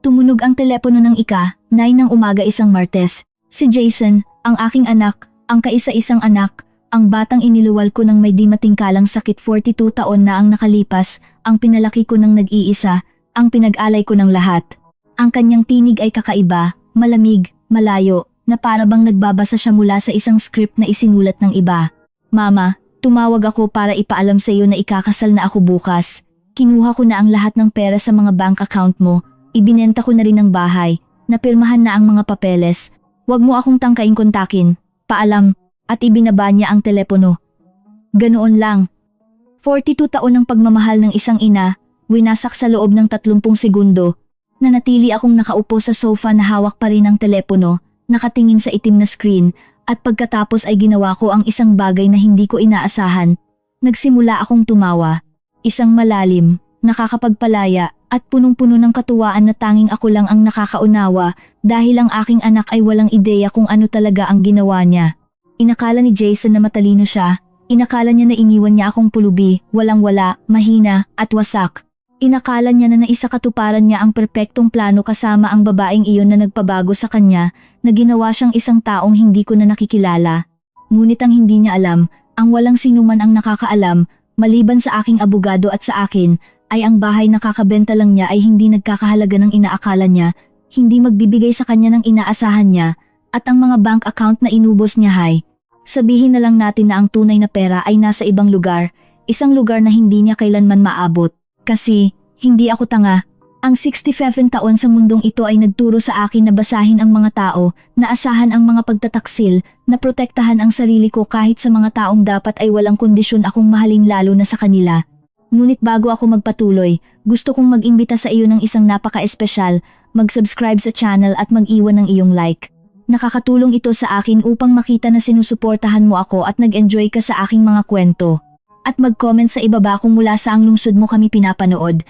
Tumunog ang telepono ng 9 ng umaga isang Martes. Si Jason, ang aking anak, ang kaisa-isang anak, ang batang iniluwal ko ng may di matingkalang sakit 42 taon na ang nakalipas, ang pinalaki ko ng nag-iisa, ang pinag-alay ko ng lahat. Ang kanyang tinig ay kakaiba, malamig, malayo, na para bang nagbabasa siya mula sa isang script na isinulat ng iba. Mama, tumawag ako para ipaalam sa iyo na ikakasal na ako bukas. Kinuha ko na ang lahat ng pera sa mga bank account mo, ibinenta ko na rin ang bahay, napirmahan na ang mga papeles. Huwag mo akong tangkaing kontakin, paalam, at ibinaba niya ang telepono. Ganoon lang. 42 taon ang pagmamahal ng isang ina, winasak sa loob ng 30 segundo. Nanatili akong nakaupo sa sofa na hawak pa rin ang telepono, nakatingin sa itim na screen, at pagkatapos ay ginawa ko ang isang bagay na hindi ko inaasahan. Nagsimula akong tumawa. Isang malalim, nakakapagpalaya, at punong-puno ng katuwaan na tanging ako lang ang nakakaunawa dahil ang aking anak ay walang ideya kung ano talaga ang ginawa niya. Inakala ni Jason na matalino siya, inakala niya na iniwan niya akong pulubi, walang-wala, mahina, at wasak. Inakala niya na naisakatuparan niya ang perpektong plano kasama ang babaeng iyon na nagpabago sa kanya, na ginawa siyang isang taong hindi ko na nakikilala. Ngunit ang hindi niya alam, ang walang sinuman ang nakakaalam, maliban sa aking abogado at sa akin, ay ang bahay na kakabenta lang niya ay hindi nagkakahalaga ng inaakala niya, hindi magbibigay sa kanya ng inaasahan niya, at ang mga bank account na inubos niya ay, sabihin na lang natin na ang tunay na pera ay nasa ibang lugar, isang lugar na hindi niya kailanman maabot. Kasi, hindi ako tanga. Ang 67 taon sa mundong ito ay nagturo sa akin na basahin ang mga tao, na asahan ang mga pagtataksil, na protektahan ang sarili ko kahit sa mga taong dapat ay walang kondisyon akong mahalin lalo na sa kanila. Ngunit bago ako magpatuloy, gusto kong mag-imbita sa iyo ng isang napaka-espesyal, mag-subscribe sa channel at mag-iwan ng iyong like. Nakakatulong ito sa akin upang makita na sinusuportahan mo ako at nag-enjoy ka sa aking mga kwento. At mag-comment sa ibaba kung mula saang lungsod mo kami pinapanood.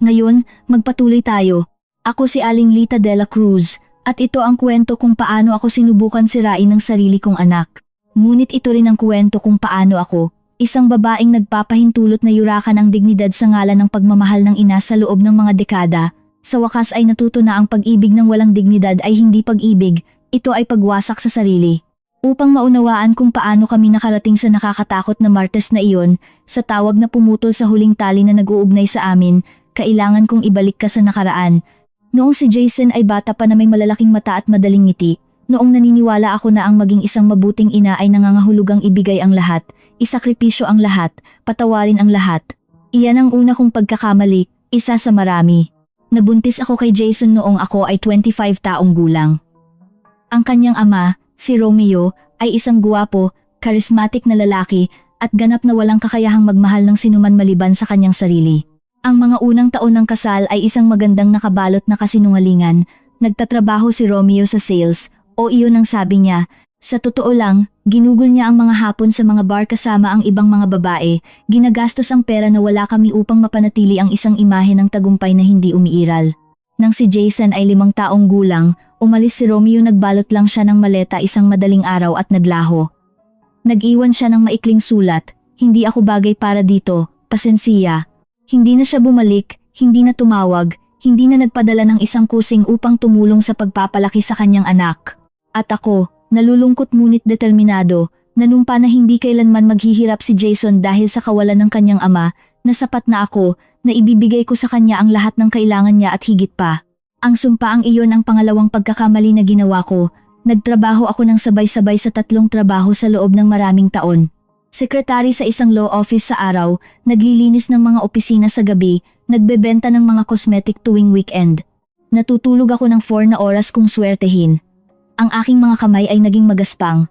Ngayon, magpatuloy tayo. Ako si Aling Lita de la Cruz, at ito ang kwento kung paano ako sinubukan sirain ng sarili kong anak. Ngunit ito rin ang kwento kung paano ako, isang babaeng nagpapahintulot na yurakan ang dignidad sa ngalan ng pagmamahal ng ina sa loob ng mga dekada, sa wakas ay natuto na ang pag-ibig ng walang dignidad ay hindi pag-ibig, ito ay pagwasak sa sarili. Upang maunawaan kung paano kami nakarating sa nakakatakot na Martes na iyon, sa tawag na pumutol sa huling tali na nag-uugnay sa amin, kailangan kong ibalik ka sa nakaraan. Noong si Jason ay bata pa na may malalaking mata at madaling ngiti, noong naniniwala ako na ang maging isang mabuting ina ay nangangahulugang ibigay ang lahat, isakripisyo ang lahat, patawarin ang lahat. Iyan ang una kong pagkakamali, isa sa marami. Nabuntis ako kay Jason noong ako ay 25 taong gulang. Ang kanyang ama, si Romeo, ay isang guwapo, charismatic na lalaki, at ganap na walang kakayahang magmahal ng sinuman maliban sa kanyang sarili. Ang mga unang taon ng kasal ay isang magandang nakabalot na kasinungalingan. Nagtatrabaho si Romeo sa sales, o iyon ang sabi niya. Sa totoo lang, ginugol niya ang mga hapon sa mga bar kasama ang ibang mga babae, ginagastos ang pera na wala kami upang mapanatili ang isang imahe ng tagumpay na hindi umiiral. Nang si Jason ay 5 taong gulang, umalis si Romeo, nagbalot lang siya ng maleta isang madaling araw at naglaho. Nag-iwan siya ng maikling sulat, "Hindi ako bagay para dito, pasensiya." Hindi na siya bumalik, hindi na tumawag, hindi na nagpadala ng isang kusing upang tumulong sa pagpapalaki sa kanyang anak. At ako, nalulungkot ngunit determinado, nanumpa na hindi kailanman maghihirap si Jason dahil sa kawalan ng kanyang ama, na sapat na ako, na ibibigay ko sa kanya ang lahat ng kailangan niya at higit pa. Ang sumpaang iyon ang pangalawang pagkakamali na ginawa ko. Nagtrabaho ako ng sabay-sabay sa 3 trabaho sa loob ng maraming taon. Sekretary sa isang law office sa araw, naglilinis ng mga opisina sa gabi, nagbebenta ng mga cosmetic tuwing weekend. Natutulog ako ng 4 na oras kung swertehin. Ang aking mga kamay ay naging magaspang.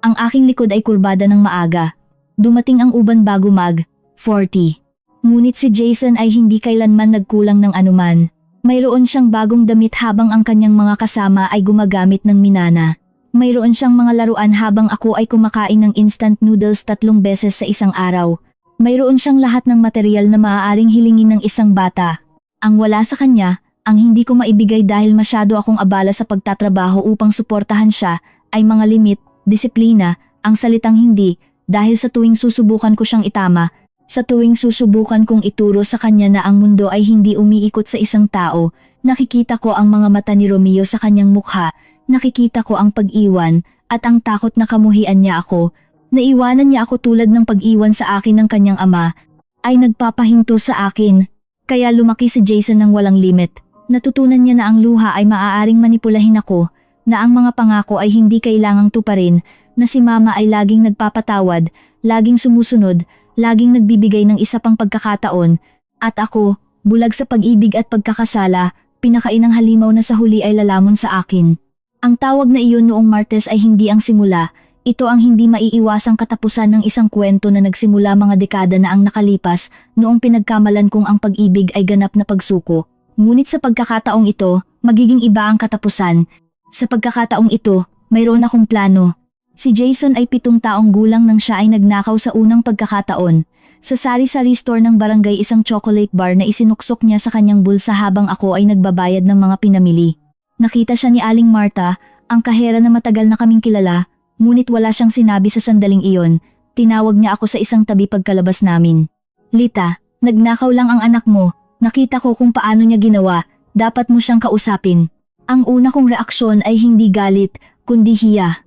Ang aking likod ay kurbada ng maaga. Dumating ang uban bago mag-40. Ngunit si Jason ay hindi kailanman nagkulang ng anuman. Mayroon siyang bagong damit habang ang kanyang mga kasama ay gumagamit ng minana. Mayroon siyang mga laruan habang ako ay kumakain ng instant noodles 3 beses sa isang araw. Mayroon siyang lahat ng material na maaaring hilingin ng isang bata. Ang wala sa kanya, ang hindi ko maibigay dahil masyado akong abala sa pagtatrabaho upang suportahan siya, ay mga limit, disiplina, ang salitang hindi, dahil sa tuwing susubukan ko siyang itama, sa tuwing susubukan kong ituro sa kanya na ang mundo ay hindi umiikot sa isang tao, Nakikita ko ang mga mata ni Romeo sa kanyang mukha, nakikita ko ang pag-iwan at ang takot na kamuhian niya ako. Naiwanan niya ako tulad ng pag-iwan sa akin ng kanyang ama, ay nagpapahinto sa akin. Kaya lumaki si Jason ng walang limit. Natutunan niya na ang luha ay maaaring manipulahin ako, na ang mga pangako ay hindi kailangang tuparin, na si mama ay laging nagpapatawad, laging sumusunod, laging nagbibigay ng isa pang pagkakataon, at ako, bulag sa pag-ibig at pagkakasala, pinakainang halimaw na sa huli ay lalamon sa akin. Ang tawag na iyon noong Martes ay hindi ang simula, ito ang hindi maiiwasang katapusan ng isang kwento na nagsimula mga dekada na ang nakalipas, noong pinagkamalan kong ang pag-ibig ay ganap na pagsuko. Ngunit sa pagkakataong ito, magiging iba ang katapusan. Sa pagkakataong ito, mayroon akong plano. Si Jason ay 7 taong gulang nang siya ay nagnakaw sa unang pagkakataon. Sa sari-sari store ng barangay isang chocolate bar na isinuksok niya sa kanyang bulsa habang ako ay nagbabayad ng mga pinamili. Nakita siya ni Aling Marta, ang kahera na matagal na kaming kilala, ngunit wala siyang sinabi sa sandaling iyon. Tinawag niya ako sa isang tabi pagkalabas namin. Lita, nagnakaw lang ang anak mo. Nakita ko kung paano niya ginawa, dapat mo siyang kausapin. Ang una kong reaksyon ay hindi galit, kundi hiya.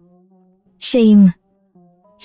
Shame.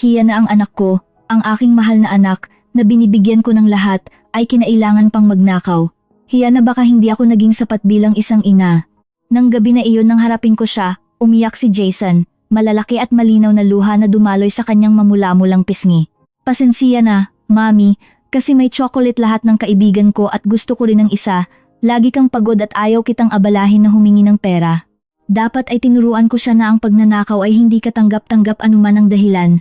Hiya na ang anak ko, ang aking mahal na anak, na binibigyan ko ng lahat, ay kinailangan pang magnakaw. Hiya na baka hindi ako naging sapat bilang isang ina. Nang gabi na iyon nang harapin ko siya, umiyak si Jason, malalaki at malinaw na luha na dumaloy sa kanyang mamula-mulang pisngi. Pasensya na, Mami, kasi may chocolate lahat ng kaibigan ko at gusto ko rin ng isa, lagi kang pagod at ayaw kitang abalahin na humingi ng pera. Dapat ay tinuruan ko siya na ang pagnanakaw ay hindi katanggap-tanggap anuman ang dahilan.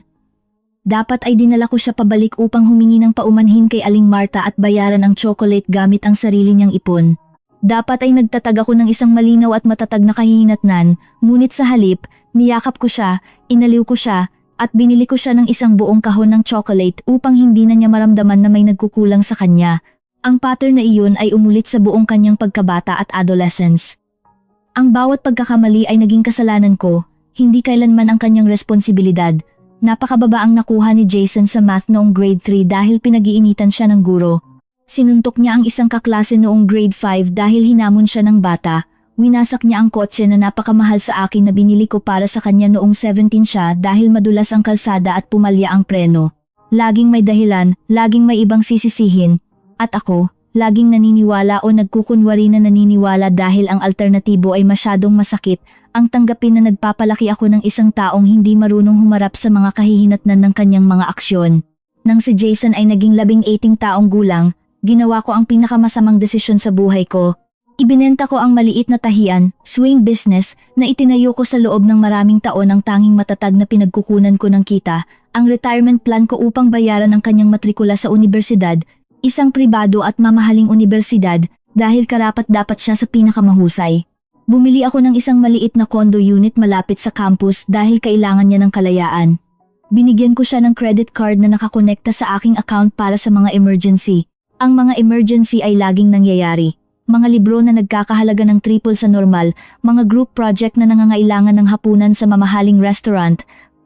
Dapat ay dinala ko siya pabalik upang humingi ng paumanhin kay Aling Marta at bayaran ang chocolate gamit ang sarili niyang ipon. Dapat ay nagtatag ako ng isang malinaw at matatag na kahihinatnan, ngunit sa halip, niyakap ko siya, inaliw ko siya, at binili ko siya ng isang buong kahon ng chocolate upang hindi na niya maramdaman na may nagkukulang sa kanya. Ang pattern na iyon ay umulit sa buong kanyang pagkabata at adolescence. Ang bawat pagkakamali ay naging kasalanan ko, hindi kailanman ang kanyang responsibilidad. Napakababa ang nakuha ni Jason sa math noong grade 3 dahil pinag-iinitan siya ng guro. Sinuntok niya ang isang kaklase noong grade 5 dahil hinamon siya ng bata. Winasak niya ang kotse na napakamahal sa akin na binili ko para sa kanya noong 17 siya dahil madulas ang kalsada at pumalya ang preno. Laging may dahilan, laging may ibang sisisihin. At ako, laging naniniwala o nagkukunwari na naniniwala dahil ang alternatibo ay masyadong masakit, ang tanggapin na nagpapalaki ako ng isang taong hindi marunong humarap sa mga kahihinatnan ng kanyang mga aksyon. Nang si Jason ay naging 18 taong gulang, ginawa ko ang pinakamasamang desisyon sa buhay ko. Ibinenta ko ang maliit na tahian, swing business, na itinayo ko sa loob ng maraming taon ang tanging matatag na pinagkukunan ko ng kita, ang retirement plan ko upang bayaran ang kanyang matrikula sa universidad, isang pribado at mamahaling universidad, dahil karapat-dapat siya sa pinakamahusay. Bumili ako ng isang maliit na condo unit malapit sa campus dahil kailangan niya ng kalayaan. Binigyan ko siya ng credit card na nakakonekta sa aking account para sa mga emergency. Ang mga emergency ay laging nangyayari. Mga libro na nagkakahalaga ng triple sa normal, mga group project na nangangailangan ng hapunan sa mamahaling restaurant,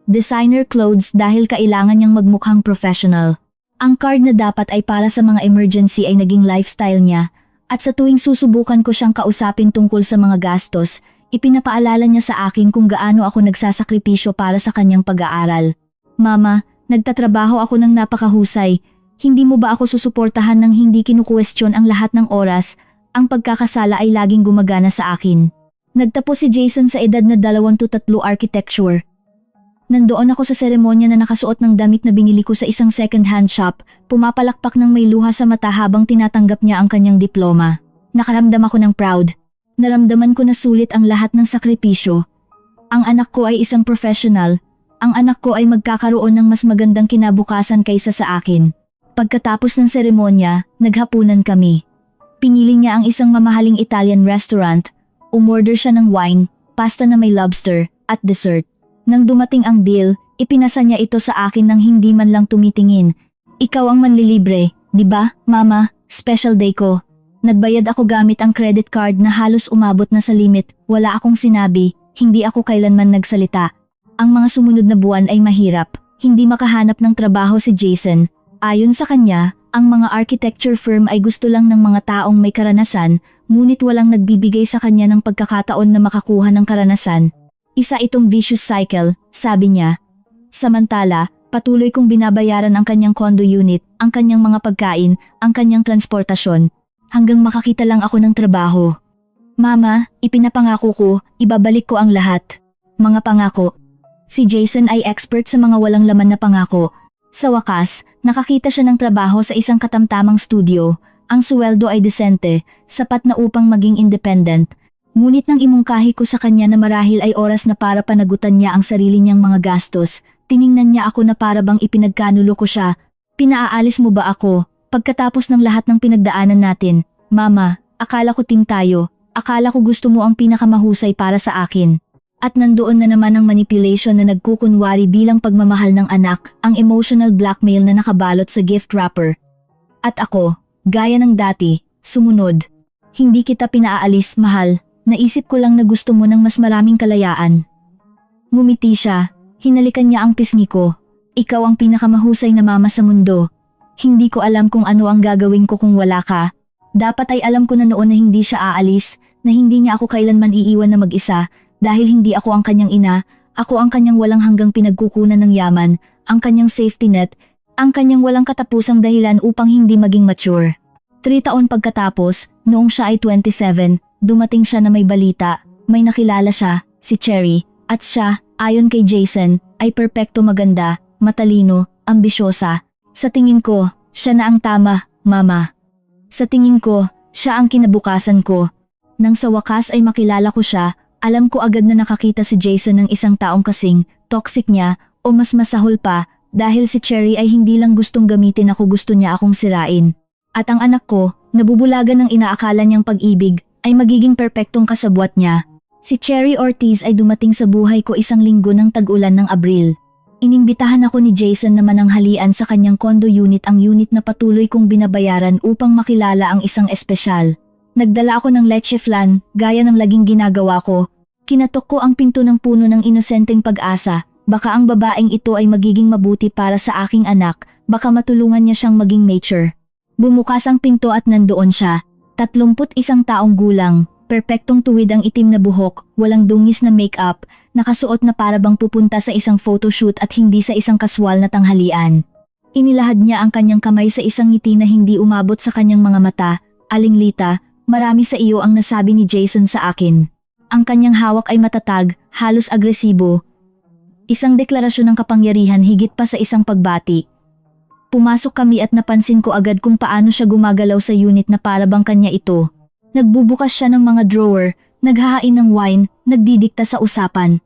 designer clothes dahil kailangan niyang magmukhang professional. Ang card na dapat ay para sa mga emergency ay naging lifestyle niya, at sa tuwing susubukan ko siyang kausapin tungkol sa mga gastos, ipinapaalala niya sa akin kung gaano ako nagsasakripisyo para sa kanyang pag-aaral. Mama, nagtatrabaho ako ng napakahusay, hindi mo ba ako susuportahan ng hindi kinukwestiyon ang lahat ng oras? Ang pagkakasala ay laging gumagana sa akin. Nagtapos si Jason sa edad na 23 architecture. Nandoon ako sa seremonya na nakasuot ng damit na binili ko sa isang second-hand shop, pumapalakpak ng may luha sa mata habang tinatanggap niya ang kanyang diploma. Nakaramdam ako ng proud. Naramdaman ko na sulit ang lahat ng sakripisyo. Ang anak ko ay isang professional. Ang anak ko ay magkakaroon ng mas magandang kinabukasan kaysa sa akin. Pagkatapos ng seremonya, naghapunan kami. Pinili niya ang isang mamahaling Italian restaurant, umorder siya ng wine, pasta na may lobster, at dessert. Nang dumating ang bill, ipinasa niya ito sa akin nang hindi man lang tumitingin. Ikaw ang manlilibre, di ba, Mama? Special day ko. Nagbayad ako gamit ang credit card na halos umabot na sa limit, wala akong sinabi, hindi ako kailanman nagsalita. Ang mga sumunod na buwan ay mahirap, hindi makahanap ng trabaho si Jason. Ayon sa kanya, ang mga architecture firm ay gusto lang ng mga taong may karanasan, ngunit walang nagbibigay sa kanya ng pagkakataon na makakuha ng karanasan. Isa itong vicious cycle, sabi niya. Samantala, patuloy kong binabayaran ang kanyang condo unit, ang kanyang mga pagkain, ang kanyang transportasyon, hanggang makakita lang ako ng trabaho. Mama, ipinapangako ko, ibabalik ko ang lahat. Mga pangako. Si Jason ay expert sa mga walang laman na pangako. Sa wakas, nakakita siya ng trabaho sa isang katamtamang studio. Ang suweldo ay desente, sapat na upang maging independent. Ngunit nang imungkahi ko sa kanya na marahil ay oras na para panagutan niya ang sarili niyang mga gastos, tiningnan niya ako na para bang ipinagkanulo ko siya. Pinaaalis mo ba ako? Pagkatapos ng lahat ng pinagdaanan natin, Mama, akala ko team tayo. Akala ko gusto mo ang pinakamahusay para sa akin. At nandoon na naman ang manipulation na nagkukunwari bilang pagmamahal ng anak, ang emotional blackmail na nakabalot sa gift wrapper. At ako, gaya ng dati, sumunod. Hindi kita pinaalis, mahal. Naisip ko lang na gusto mo ng mas maraming kalayaan. Ngumiti siya, hinalikan niya ang pisngi ko. Ikaw ang pinakamahusay na mama sa mundo. Hindi ko alam kung ano ang gagawin ko kung wala ka. Dapat ay alam ko na noon na hindi siya aalis, na hindi niya ako kailanman iiwan na mag-isa, dahil hindi ako ang kanyang ina, ako ang kanyang walang hanggang pinagkukunan ng yaman, ang kanyang safety net, ang kanyang walang katapusang dahilan upang hindi maging mature. 3 taon pagkatapos, noong siya ay 27, dumating siya na may balita, may nakilala siya, si Cherry, at siya, ayon kay Jason, ay perpekto maganda, matalino, ambisyosa. Sa tingin ko, siya na ang tama, Mama. Sa tingin ko, siya ang kinabukasan ko. Nang sa wakas ay makilala ko siya, alam ko agad na nakakita si Jason ng isang taong kasing toxic niya o mas masahol pa dahil si Cherry ay hindi lang gustong gamitin ako, gusto niya akong sirain. At ang anak ko, nabubulagan ng inaakala niyang pag-ibig, ay magiging perpektong kasabwat niya. Si Cherry Ortiz ay dumating sa buhay ko isang linggo ng tag-ulan ng Abril. Inimbitahan ako ni Jason na mananghalian sa kanyang condo unit, ang unit na patuloy kong binabayaran upang makilala ang isang espesyal. Nagdala ako ng leche flan, gaya ng laging ginagawa ko. Kinatok ko ang pinto ng puno ng inosenteng pag-asa, baka ang babaeng ito ay magiging mabuti para sa aking anak, baka matulungan niya siyang maging mature. Bumukas ang pinto at nandoon siya, 31 taong gulang, perpektong tuwid ang itim na buhok, walang dungis na make-up, nakasuot na para bang pupunta sa isang photoshoot at hindi sa isang kaswal na tanghalian. Inilahad niya ang kanyang kamay sa isang ngiti na hindi umabot sa kanyang mga mata. Aling Lita, marami sa iyo ang nasabi ni Jason sa akin. Ang kanyang hawak ay matatag, halos agresibo. Isang deklarasyon ng kapangyarihan higit pa sa isang pagbati. Pumasok kami at napansin ko agad kung paano siya gumagalaw sa unit na para bang kanya ito. Nagbubukas siya ng mga drawer, naghahain ng wine, nagdidikta sa usapan.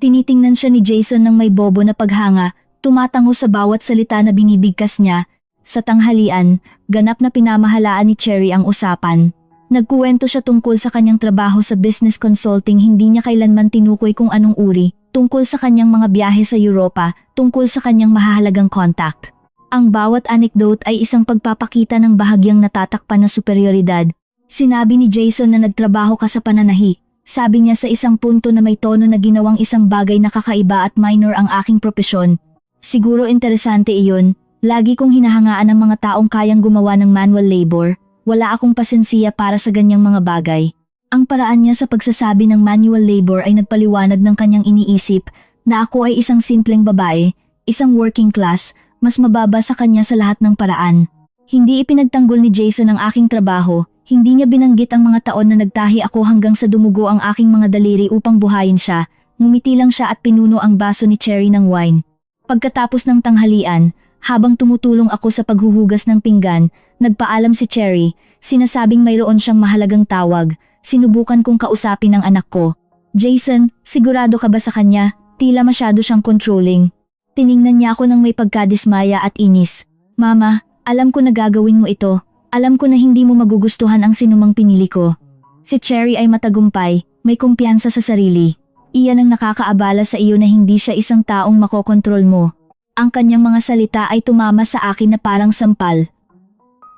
Tinitingnan siya ni Jason ng may bobo na paghanga, tumatango sa bawat salita na binibigkas niya. Sa tanghalian, ganap na pinamahalaan ni Cherry ang usapan. Nagkuwento siya tungkol sa kanyang trabaho sa business consulting, hindi niya kailanman tinukoy kung anong uri, tungkol sa kanyang mga biyahe sa Europa, tungkol sa kanyang mahahalagang contact. Ang bawat anecdote ay isang pagpapakita ng bahagyang natatakpan na superioridad. Sinabi ni Jason na nagtrabaho ka sa pananahi. Sabi niya sa isang punto na may tono na ginawang isang bagay na kakaiba at minor ang aking propesyon. Siguro interesante iyon. Lagi kong hinahangaan ang mga taong kayang gumawa ng manual labor. Wala akong pasensiya para sa ganyang mga bagay. Ang paraan niya sa pagsasabi ng manual labor ay nagpaliwanag ng kanyang iniisip na ako ay isang simpleng babae, isang working class, mas mababa sa kanya sa lahat ng paraan. Hindi ipinagtanggol ni Jason ang aking trabaho, hindi niya binanggit ang mga taon na nagtahi ako hanggang sa dumugo ang aking mga daliri upang buhayin siya. Ngumiti lang siya at pinuno ang baso ni Cherry ng wine. Pagkatapos ng tanghalian, habang tumutulong ako sa paghuhugas ng pinggan, nagpaalam si Cherry, sinasabing mayroon siyang mahalagang tawag. Sinubukan kong kausapin ang anak ko. Jason, sigurado ka ba sa kanya? Tila masyado siyang controlling. Tiningnan niya ako ng may pagkadismaya at inis. Mama, alam ko na gagawin mo ito. Alam ko na hindi mo magugustuhan ang sinumang pinili ko. Si Cherry ay matagumpay, may kumpiyansa sa sarili. Iyan ang nakakaabala sa iyo na hindi siya isang taong makokontrol mo. Ang kanyang mga salita ay tumama sa akin na parang sampal.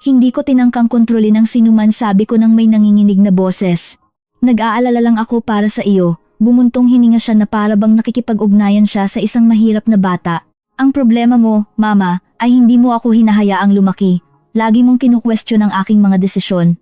Hindi ko tinangkang kontrolin ang sinuman, sabi ko nang may nanginginig na boses. Nag-aalala lang ako para sa iyo. Bumuntong hininga siya na para bang nakikipag-ugnayan siya sa isang mahirap na bata. Ang problema mo, Mama, ay hindi mo ako hinahayaang lumaki. Lagi mong kinu-question ang aking mga desisyon.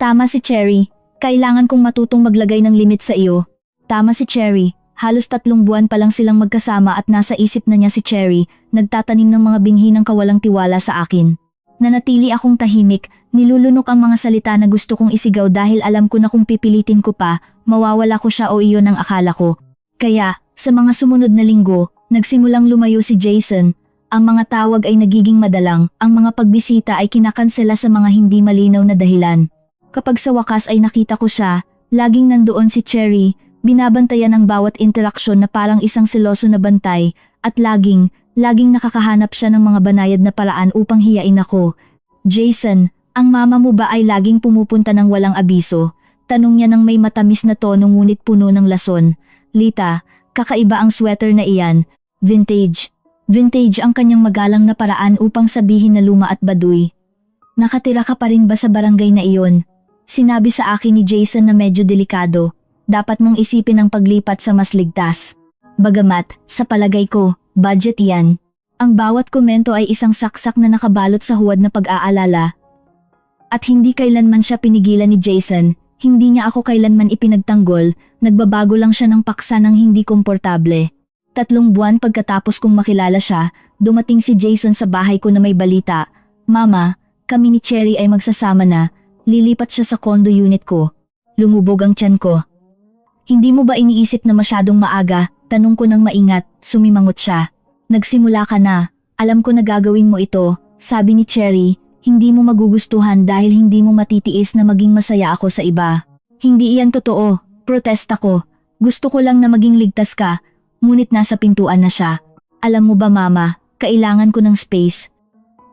Tama si Cherry, kailangan kong matutong maglagay ng limit sa iyo. Tama si Cherry, halos 3 buwan pa lang silang magkasama at nasa isip na niya si Cherry, nagtatanim ng mga binhi ng kawalang tiwala sa akin. Nanatili akong tahimik, nilulunok ang mga salita na gusto kong isigaw dahil alam ko na kung pipilitin ko pa, mawawala ko siya o iyon ang akala ko. Kaya, sa mga sumunod na linggo, nagsimulang lumayo si Jason. Ang mga tawag ay nagiging madalang, ang mga pagbisita ay kinakansela sa mga hindi malinaw na dahilan. Kapag sa wakas ay nakita ko siya, laging nandoon si Cherry, binabantayan ang bawat interaksyon na parang isang seloso na bantay, at laging nakakahanap siya ng mga banayad na paraan upang hiyain ako. Jason, ang mama mo ba ay laging pumupunta ng walang abiso? Tanong niya ng may matamis na tono ngunit puno ng lason. Lita, kakaiba ang sweater na iyan, vintage. Vintage ang kanyang magalang na paraan upang sabihin na luma at baduy. Nakatira ka pa rin ba sa barangay na iyon? Sinabi sa akin ni Jason na medyo delikado. Dapat mong isipin ang paglipat sa mas ligtas. Bagamat, sa palagay ko, budget yan. Ang bawat komento ay isang saksak na nakabalot sa huwad na pag-aalala. At hindi kailanman siya pinigilan ni Jason, hindi niya ako kailanman ipinagtanggol, nagbabago lang siya ng paksa ng hindi komportable. 3 buwan pagkatapos kong makilala siya, dumating si Jason sa bahay ko na may balita. Mama, kami ni Cherry ay magsasama na, lilipat siya sa condo unit ko. Lumubog ang tiyan ko. Hindi mo ba iniisip na masyadong maaga? Tanong ko ng maingat, sumimangot siya. Nagsimula ka na, alam ko na gagawin mo ito, sabi ni Cherry, hindi mo magugustuhan dahil hindi mo matitiis na maging masaya ako sa iba. Hindi iyan totoo, protesta ko. Gusto ko lang na maging ligtas ka. Ngunit nasa pintuan na siya. Alam mo ba mama, kailangan ko ng space.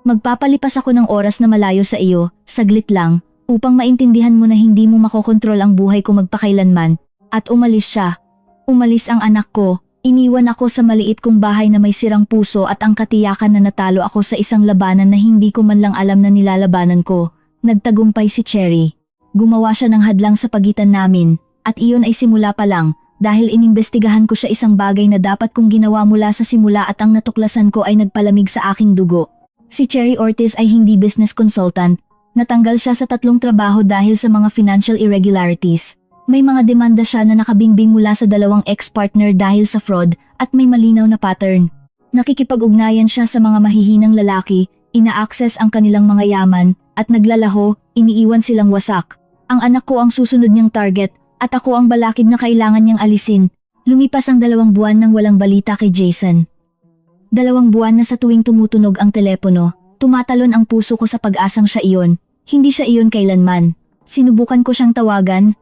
Magpapalipas ako ng oras na malayo sa iyo, saglit lang, upang maintindihan mo na hindi mo makokontrol ang buhay ko magpakailanman. At umalis siya. Umalis ang anak ko, iniwan ako sa maliit kong bahay na may sirang puso at ang katiyakan na natalo ako sa isang labanan na hindi ko man lang alam na nilalabanan ko. Nagtagumpay si Cherry. Gumawa siya ng hadlang sa pagitan namin, at iyon ay simula pa lang. Dahil inimbestigahan ko siya isang bagay na dapat kong ginawa mula sa simula at ang natuklasan ko ay nagpalamig sa aking dugo. Si Cherry Ortiz ay hindi business consultant. Natanggal siya sa 3 trabaho dahil sa mga financial irregularities. May mga demanda siya na nakabingbing mula sa 2 ex-partner dahil sa fraud at may malinaw na pattern. Nakikipag-ugnayan siya sa mga mahihinang lalaki, ina-access ang kanilang mga yaman, at naglalaho, iniiwan silang wasak. Ang anak ko ang susunod niyang target, at ako ang balakid na kailangan niyang alisin. Lumipas ang 2 buwan nang walang balita kay Jason. 2 buwan na sa tuwing tumutunog ang telepono, tumatalon ang puso ko sa pag-asang siya iyon. Hindi siya iyon kailanman. Sinubukan ko siyang tawagan.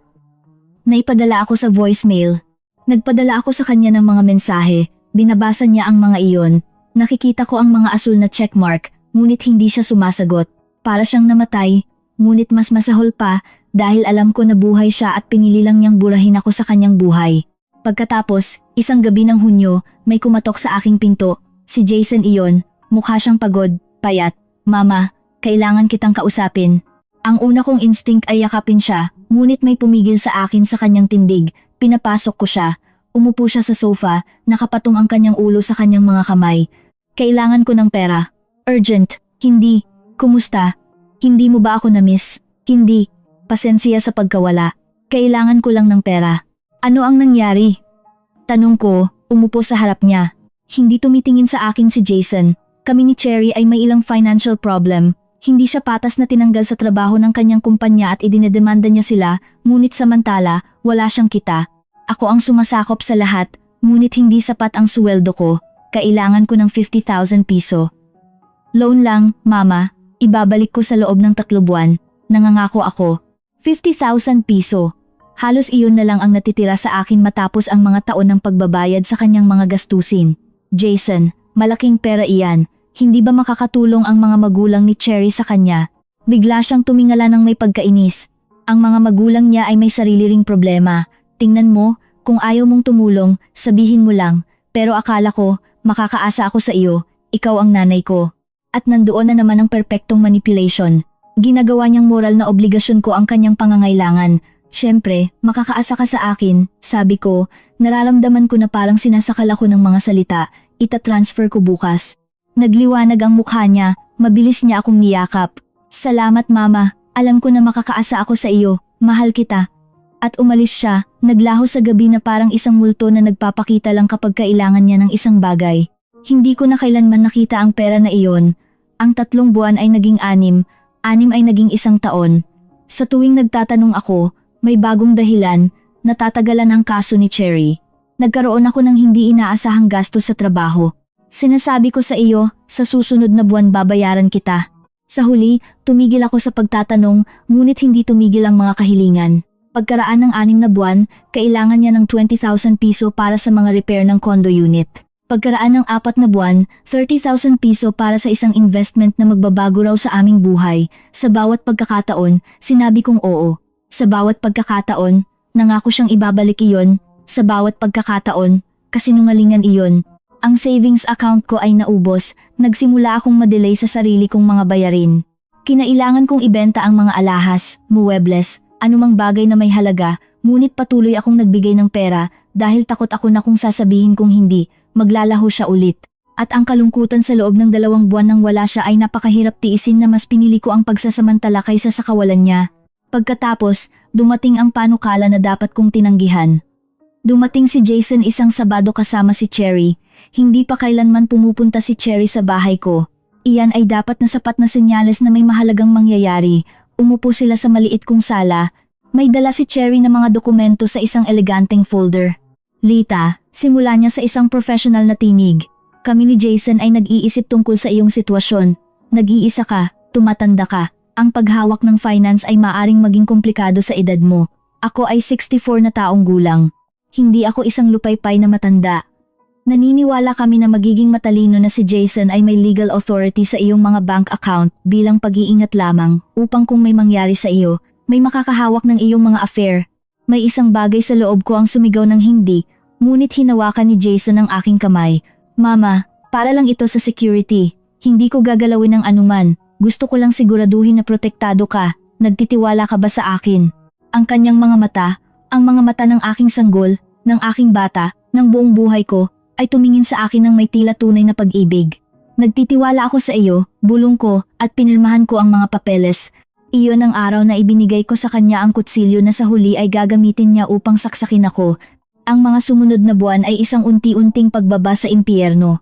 Naipadala ako sa voicemail. Nagpadala ako sa kanya ng mga mensahe, binabasa niya ang mga iyon. Nakikita ko ang mga asul na checkmark, ngunit hindi siya sumasagot. Para siyang namatay, ngunit mas masahol pa, dahil alam ko na buhay siya at pinili lang niyang burahin ako sa kanyang buhay. Pagkatapos, isang gabi ng Hunyo, may kumatok sa aking pinto. Si Jason iyon, mukha siyang pagod, payat. Mama, kailangan kitang kausapin. Ang una kong instinct ay yakapin siya, ngunit may pumigil sa akin sa kanyang tindig. Pinapasok ko siya. Umupo siya sa sofa, nakapatong ang kanyang ulo sa kanyang mga kamay. Kailangan ko ng pera. Urgent. Hindi. Kumusta? Hindi mo ba ako na-miss? Hindi. Pasensya sa pagkawala. Kailangan ko lang ng pera. Ano ang nangyari? Tanong ko, umupo sa harap niya. Hindi tumitingin sa akin si Jason. Kami ni Cherry ay may ilang financial problem. Hindi siya patas na tinanggal sa trabaho ng kanyang kumpanya at idinedemanda niya sila, ngunit samantala, wala siyang kita. Ako ang sumasakop sa lahat, ngunit hindi sapat ang suweldo ko. Kailangan ko ng 50,000 piso. Loan lang, mama. Ibabalik ko sa loob ng 3 buwan. Nangangako ako. 50,000 piso. Halos iyon na lang ang natitira sa akin matapos ang mga taon ng pagbabayad sa kanyang mga gastusin. Jason, malaking pera iyan. Hindi ba makakatulong ang mga magulang ni Cherry sa kanya? Bigla siyang tumingala ng may pagkainis. Ang mga magulang niya ay may sarili ring problema. Tingnan mo, kung ayaw mong tumulong, sabihin mo lang. Pero akala ko, makakaasa ako sa iyo. Ikaw ang nanay ko. At nandoon na naman ang perpektong manipulation. Ginagawa niyang moral na obligasyon ko ang kanyang pangangailangan. Siyempre, makakaasa ka sa akin, sabi ko, nararamdaman ko na parang sinasakal ako ng mga salita, itatransfer ko bukas. Nagliwanag ang mukha niya, mabilis niya akong niyakap. Salamat mama, Alam ko na makakaasa ako sa iyo, mahal kita. At umalis siya, naglaho sa gabi na parang isang multo na nagpapakita lang kapag kailangan niya ng isang bagay. Hindi ko na kailanman nakita ang pera na iyon. Ang 3 buwan ay naging 6, 6 ay naging 1 taon. Sa tuwing nagtatanong ako, may bagong dahilan, natatagalan ang kaso ni Cherry. Nagkaroon ako ng hindi inaasahang gastos sa trabaho. Sinasabi ko sa iyo, sa susunod na buwan babayaran kita. Sa huli, tumigil ako sa pagtatanong, ngunit hindi tumigil ang mga kahilingan. Pagkaraan ng 6 na buwan, kailangan niya ng 20,000 piso para sa mga repair ng condo unit. Pagkaraan ng 4 na buwan, 30,000 piso para sa isang investment na magbabago raw sa aming buhay. Sa bawat pagkakataon, sinabi kong oo. Sa bawat pagkakataon, nangako siyang ibabalik iyon. Sa bawat pagkakataon, kasinungalingan iyon. Ang savings account ko ay naubos, nagsimula akong madelay sa sarili kong mga bayarin. Kinailangan kong ibenta ang mga alahas, muebles, anumang bagay na may halaga, ngunit patuloy akong nagbigay ng pera dahil takot ako na kung sasabihin kong hindi, maglalaho siya ulit. At ang kalungkutan sa loob ng 2 buwan nang wala siya ay napakahirap tiisin na mas pinili ko ang pagsasamantala kaysa sa kawalan niya. Pagkatapos, dumating ang panukala na dapat kong tinanggihan. Dumating si Jason isang Sabado kasama si Cherry. Hindi pa kailanman pumupunta si Cherry sa bahay ko. Iyan ay dapat na sapat na senyales na may mahalagang mangyayari. Umupo sila sa maliit kong sala. May dala si Cherry na mga dokumento sa isang eleganteng folder. Lita, simula niya sa isang professional na tinig. Kami ni Jason ay nag-iisip tungkol sa iyong sitwasyon. Nag-iisa ka, tumatanda ka. Ang paghawak ng finance ay maaring maging komplikado sa edad mo. Ako ay 64 na taong gulang. Hindi ako isang lupaypay na matanda. Naniniwala kami na magiging matalino na si Jason ay may legal authority sa iyong mga bank account bilang pag-iingat lamang upang kung may mangyari sa iyo, may makakahawak ng iyong mga affair. May isang bagay sa loob ko ang sumigaw ng hindi, ngunit hinawakan ni Jason ang aking kamay. Mama, para lang ito sa security. Hindi ko gagalawin ng anuman. Gusto ko lang siguraduhin na protektado ka. Nagtitiwala ka ba sa akin? Ang kanyang mga mata, ang mga mata ng aking sanggol, ng aking bata, ng buong buhay ko, ay tumingin sa akin ng may tila tunay na pag-ibig. Nagtitiwala ako sa iyo, bulong ko, at pinirmahan ko ang mga papeles. Iyon ang araw na ibinigay ko sa kanya ang kutsilyo na sa huli ay gagamitin niya upang saksakin ako. Ang mga sumunod na buwan ay isang unti-unting pagbaba sa impyerno.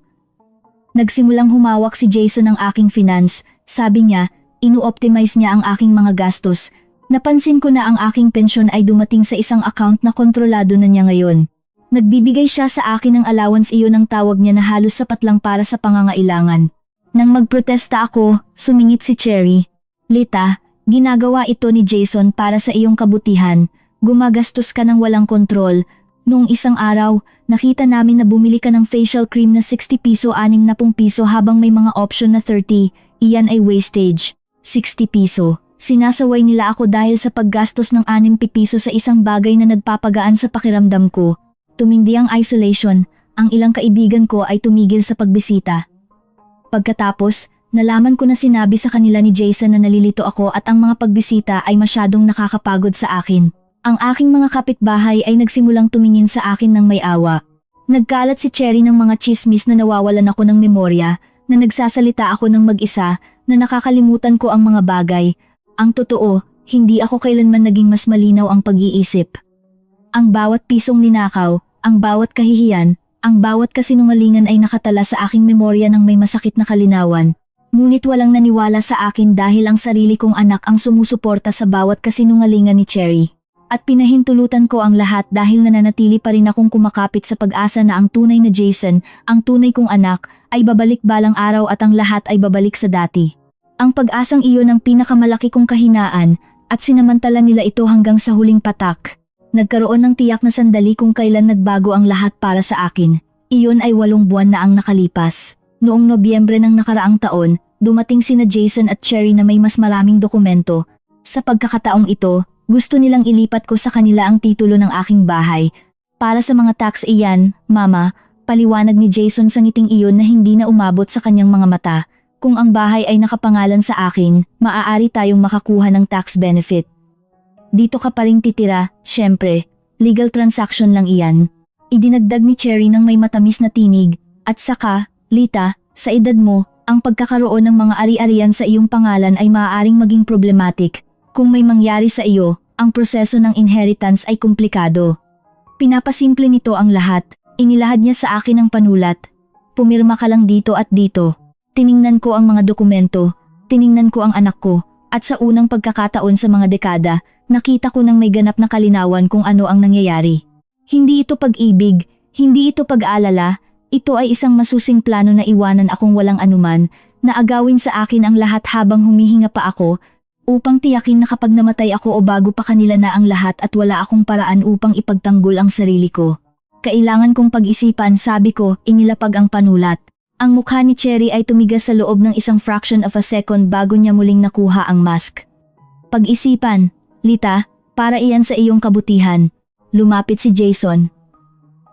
Nagsimulang humawak si Jason ng aking finance. Sabi niya, inu-optimize niya ang aking mga gastos. Napansin ko na ang aking pensyon ay dumating sa isang account na kontrolado na niya ngayon. Nagbibigay siya sa akin ng allowance, iyon ang tawag niya na halos sapat lang para sa pangangailangan. Nang magprotesta ako, sumingit si Cherry. Lita, ginagawa ito ni Jason para sa iyong kabutihan. Gumagastos ka ng walang kontrol. Noong isang araw, nakita namin na bumili ka ng facial cream na 60 piso 60 piso habang may mga option na 30, iyan ay wastage. 60 piso. Sinasaway nila ako dahil sa paggastos ng 60 piso sa isang bagay na nagpapagaan sa pakiramdam ko. Tumindi ang isolation, ang ilang kaibigan ko ay tumigil sa pagbisita. Pagkatapos, nalaman ko na sinabi sa kanila ni Jason na nalilito ako at ang mga pagbisita ay masyadong nakakapagod sa akin. Ang aking mga kapitbahay ay nagsimulang tumingin sa akin ng may awa. Nagkalat si Cherry ng mga chismis na nawawalan ako ng memorya, na nagsasalita ako ng mag-isa, na nakakalimutan ko ang mga bagay. Ang totoo, hindi ako kailanman naging mas malinaw ang pag-iisip. Ang bawat pisong ninakaw, ang bawat kahihiyan, ang bawat kasinungalingan ay nakatala sa aking memorya ng may masakit na kalinawan. Ngunit walang naniwala sa akin dahil ang sarili kong anak ang sumusuporta sa bawat kasinungalingan ni Cherry. At pinahintulutan ko ang lahat dahil nananatili pa rin akong kumakapit sa pag-asa na ang tunay na Jason, ang tunay kong anak, ay babalik balang araw at ang lahat ay babalik sa dati. Ang pag-asang iyon ang pinakamalaki kong kahinaan at sinamantala nila ito hanggang sa huling patak. Nagkaroon ng tiyak na sandali kung kailan nagbago ang lahat para sa akin. Iyon ay 8 buwan na ang nakalipas. Noong Nobyembre ng nakaraang taon, dumating sina Jason at Cherry na may mas maraming dokumento. Sa pagkakataong ito, gusto nilang ilipat ko sa kanila ang titulo ng aking bahay. Para sa mga tax iyan, Mama, paliwanag ni Jason sa ngiting iyon na hindi na umabot sa kanyang mga mata. Kung ang bahay ay nakapangalan sa akin, maaari tayong makakuha ng tax benefit. Dito ka pa rin titira, syempre, legal transaction lang iyan. Idinagdag ni Cherry ng may matamis na tinig, at saka, Lita, sa edad mo, ang pagkakaroon ng mga ari-arian sa iyong pangalan ay maaaring maging problematic. Kung may mangyari sa iyo, ang proseso ng inheritance ay komplikado. Pinapasimple nito ang lahat. Inilahad niya sa akin ang panulat. Pumirma ka lang dito at dito. Tiningnan ko ang mga dokumento, tiningnan ko ang anak ko, at sa unang pagkakataon sa mga dekada, nakita ko ng may ganap na kalinawan kung ano ang nangyayari. Hindi ito pag-ibig, hindi ito pag-aalala, ito ay isang masusing plano na iwanan akong walang anuman, na agawin sa akin ang lahat habang humihinga pa ako, upang tiyakin na kapag namatay ako o bago pa kanila na ang lahat at wala akong paraan upang ipagtanggol ang sarili ko. Kailangan kong pag-isipan, sabi ko, inilapag ang panulat. Ang mukha ni Cherry ay tumigas sa loob ng isang fraction of a second bago niya muling nakuha ang mask. Pag-isipan, Lita, para iyan sa iyong kabutihan. Lumapit si Jason.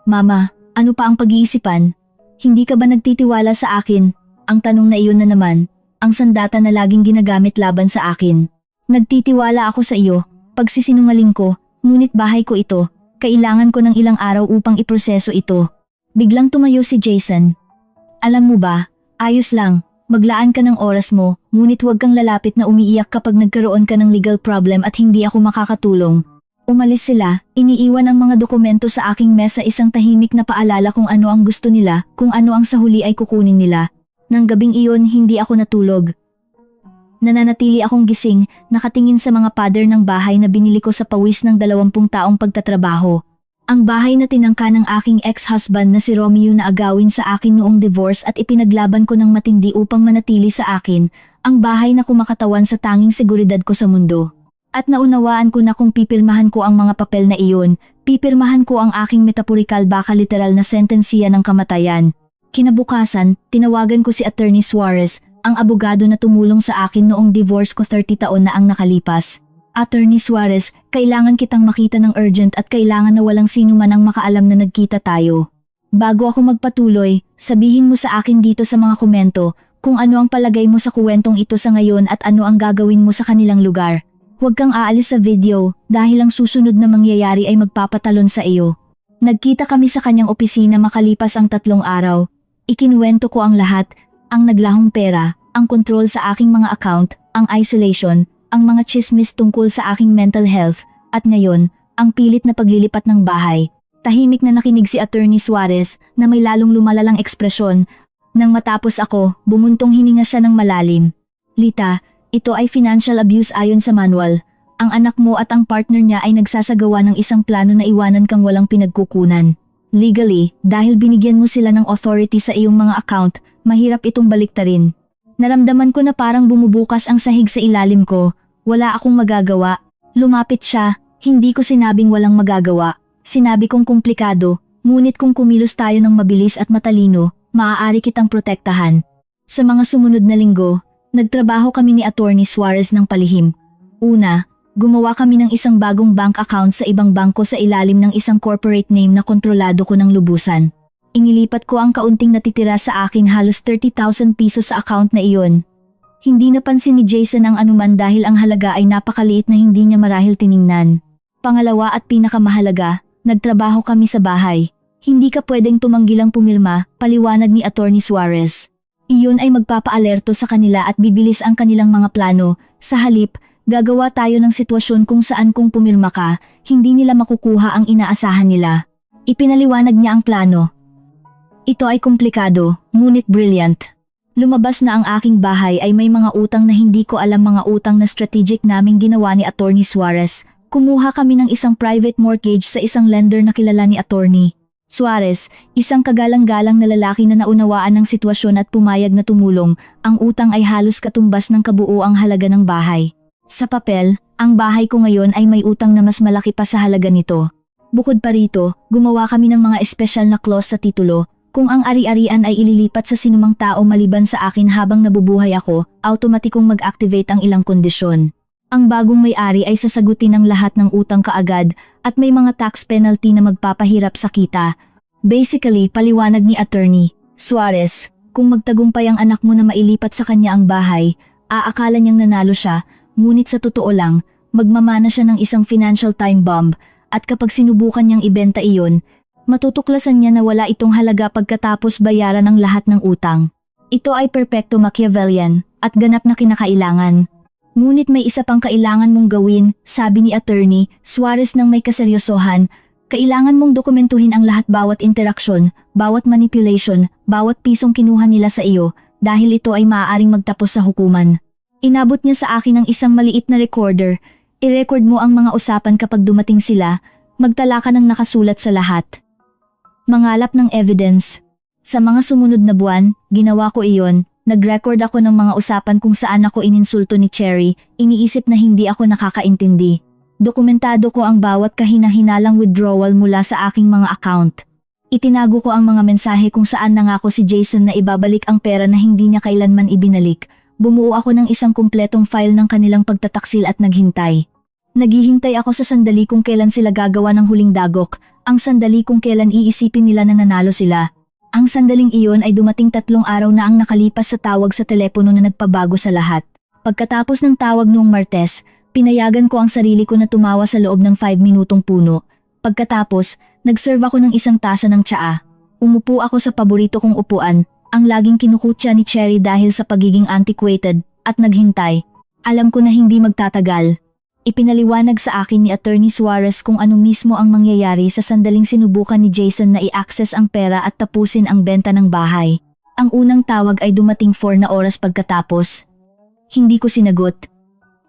Mama, ano pa ang pag-iisipan? Hindi ka ba nagtitiwala sa akin? Ang tanong na iyon na naman, ang sandata na laging ginagamit laban sa akin. Nagtitiwala ako sa iyo, pagsisinungaling ko, ngunit bahay ko ito. Kailangan ko ng ilang araw upang iproseso ito. Biglang tumayo si Jason. Alam mo ba, ayos lang, maglaan ka ng oras mo, ngunit huwag kang lalapit na umiiyak kapag nagkaroon ka ng legal problem at hindi ako makakatulong. Umalis sila, iniiwan ang mga dokumento sa aking mesa, isang tahimik na paalala kung ano ang gusto nila, kung ano ang sa huli ay kukunin nila. Nang gabing iyon hindi ako natulog. Nananatili akong gising, nakatingin sa mga pader ng bahay na binili ko sa pawis ng 20 taong pagtatrabaho. Ang bahay na tinangka ng aking ex-husband na si Romeo na agawin sa akin noong divorce at ipinaglaban ko ng matindi upang manatili sa akin, ang bahay na kumakatawan sa tanging seguridad ko sa mundo. At naunawaan ko na kung pipirmahan ko ang mga papel na iyon, pipirmahan ko ang aking metaporikal baka literal na sentensiya ng kamatayan. Kinabukasan, tinawagan ko si Attorney Suarez, ang abogado na tumulong sa akin noong divorce ko 30 taon na ang nakalipas. Attorney Suarez, kailangan kitang makita ng urgent at kailangan na walang sino man ang makaalam na nagkita tayo. Bago ako magpatuloy, sabihin mo sa akin dito sa mga komento kung ano ang palagay mo sa kuwentong ito sa ngayon at ano ang gagawin mo sa kanilang lugar. Huwag kang aalis sa video dahil ang susunod na mangyayari ay magpapatalon sa iyo. Nagkita kami sa kanyang opisina makalipas ang 3 araw. Ikinuwento ko ang lahat. Ang naglahong pera, ang kontrol sa aking mga account, ang isolation, ang mga chismis tungkol sa aking mental health, at ngayon, ang pilit na paglilipat ng bahay. Tahimik na nakinig si Attorney Suarez na may lalong lumalalang ekspresyon. Nang matapos ako, bumuntong hininga siya ng malalim. Lita, ito ay financial abuse ayon sa manual. Ang anak mo at ang partner niya ay nagsasagawa ng isang plano na iwanan kang walang pinagkukunan. Legally, dahil binigyan mo sila ng authority sa iyong mga account, mahirap itong baliktarin. Naramdaman ko na parang bumubukas ang sahig sa ilalim ko. Wala akong magagawa. Lumapit siya. Hindi ko sinabing walang magagawa. Sinabi kong komplikado. Ngunit kung kumilos tayo ng mabilis at matalino, maaari kitang protektahan. Sa mga sumunod na linggo, nagtrabaho kami ni Attorney Suarez ng palihim. Una, gumawa kami ng isang bagong bank account sa ibang bangko sa ilalim ng isang corporate name na kontrolado ko ng lubusan. Inilipat ko ang kaunting natitira sa aking halos 30,000 pesos sa account na iyon. Hindi napansin ni Jason ang anuman dahil ang halaga ay napakaliit na hindi niya marahil tiningnan. Pangalawa at pinakamahalaga, nagtrabaho kami sa bahay. Hindi ka pwedeng tumanggilang pumirma, paliwanag ni Attorney Suarez. Iyon ay magpapaalerto sa kanila at bibilis ang kanilang mga plano. Sa halip, gagawa tayo ng sitwasyon kung saan kung pumirma ka, hindi nila makukuha ang inaasahan nila. Ipinaliwanag niya ang plano. Ito ay komplikado, ngunit brilliant. Lumabas na ang aking bahay ay may mga utang na hindi ko alam, mga utang na strategic naming ginawa ni Attorney Suarez. Kumuha kami ng isang private mortgage sa isang lender na kilala ni Attorney Suarez, isang kagalang-galang na lalaki na naunawaan ng sitwasyon at pumayag na tumulong. Ang utang ay halos katumbas ng kabuuang halaga ng bahay. Sa papel, ang bahay ko ngayon ay may utang na mas malaki pa sa halaga nito. Bukod pa rito, gumawa kami ng mga espesyal na clause sa titulo. Kung ang ari-arian ay ililipat sa sinumang tao maliban sa akin habang nabubuhay ako, automatikong mag-activate ang ilang kondisyon. Ang bagong may-ari ay sasagutin ng lahat ng utang kaagad at may mga tax penalty na magpapahirap sa kita. Basically, paliwanag ni Attorney Suarez, kung magtagumpay ang anak mo na mailipat sa kanya ang bahay, aakala niyang nanalo siya, ngunit sa totoo lang, magmamana siya ng isang financial time bomb at kapag sinubukan niyang ibenta iyon, matutuklasan niya na wala itong halaga pagkatapos bayaran ang lahat ng utang. Ito ay perpekto Machiavellian at ganap na kinakailangan. Ngunit may isa pang kailangan mong gawin, sabi ni Attorney Suarez ng may kaseryosohan. Kailangan mong dokumentuhin ang lahat, bawat interaksyon, bawat manipulation, bawat pisong kinuha nila sa iyo, dahil ito ay maaaring magtapos sa hukuman. Inabot niya sa akin ang isang maliit na recorder. I-record mo ang mga usapan kapag dumating sila, magtala ka ng nakasulat sa lahat. Mangalap ng evidence. Sa mga sumunod na buwan, ginawa ko iyon. Nag-record ako ng mga usapan kung saan ako ininsulto ni Cherry, iniisip na hindi ako nakakaintindi. Dokumentado ko ang bawat kahina-hinalang withdrawal mula sa aking mga account. Itinago ko ang mga mensahe kung saan nangako si Jason na ibabalik ang pera na hindi niya kailanman ibinalik. Bumuo ako ng isang kumpletong file ng kanilang pagtataksil at naghintay. Naghihintay ako sa sandali kung kailan sila gagawa ng huling dagok, ang sandali kung kailan iisipin nila na nanalo sila. Ang sandaling iyon ay dumating 3 araw na ang nakalipas sa tawag sa telepono na nagpabago sa lahat. Pagkatapos ng tawag noong Martes, pinayagan ko ang sarili ko na tumawa sa loob ng 5 minutong puno. Pagkatapos, nag-serve ako ng isang tasa ng tsaa. Umupo ako sa paborito kong upuan, ang laging kinukutya ni Cherry dahil sa pagiging antiquated, at naghintay. Alam ko na hindi magtatagal. Ipinaliwanag sa akin ni Attorney Suarez kung ano mismo ang mangyayari sa sandaling sinubukan ni Jason na i-access ang pera at tapusin ang benta ng bahay. Ang unang tawag ay dumating 4 na oras pagkatapos. Hindi ko sinagot.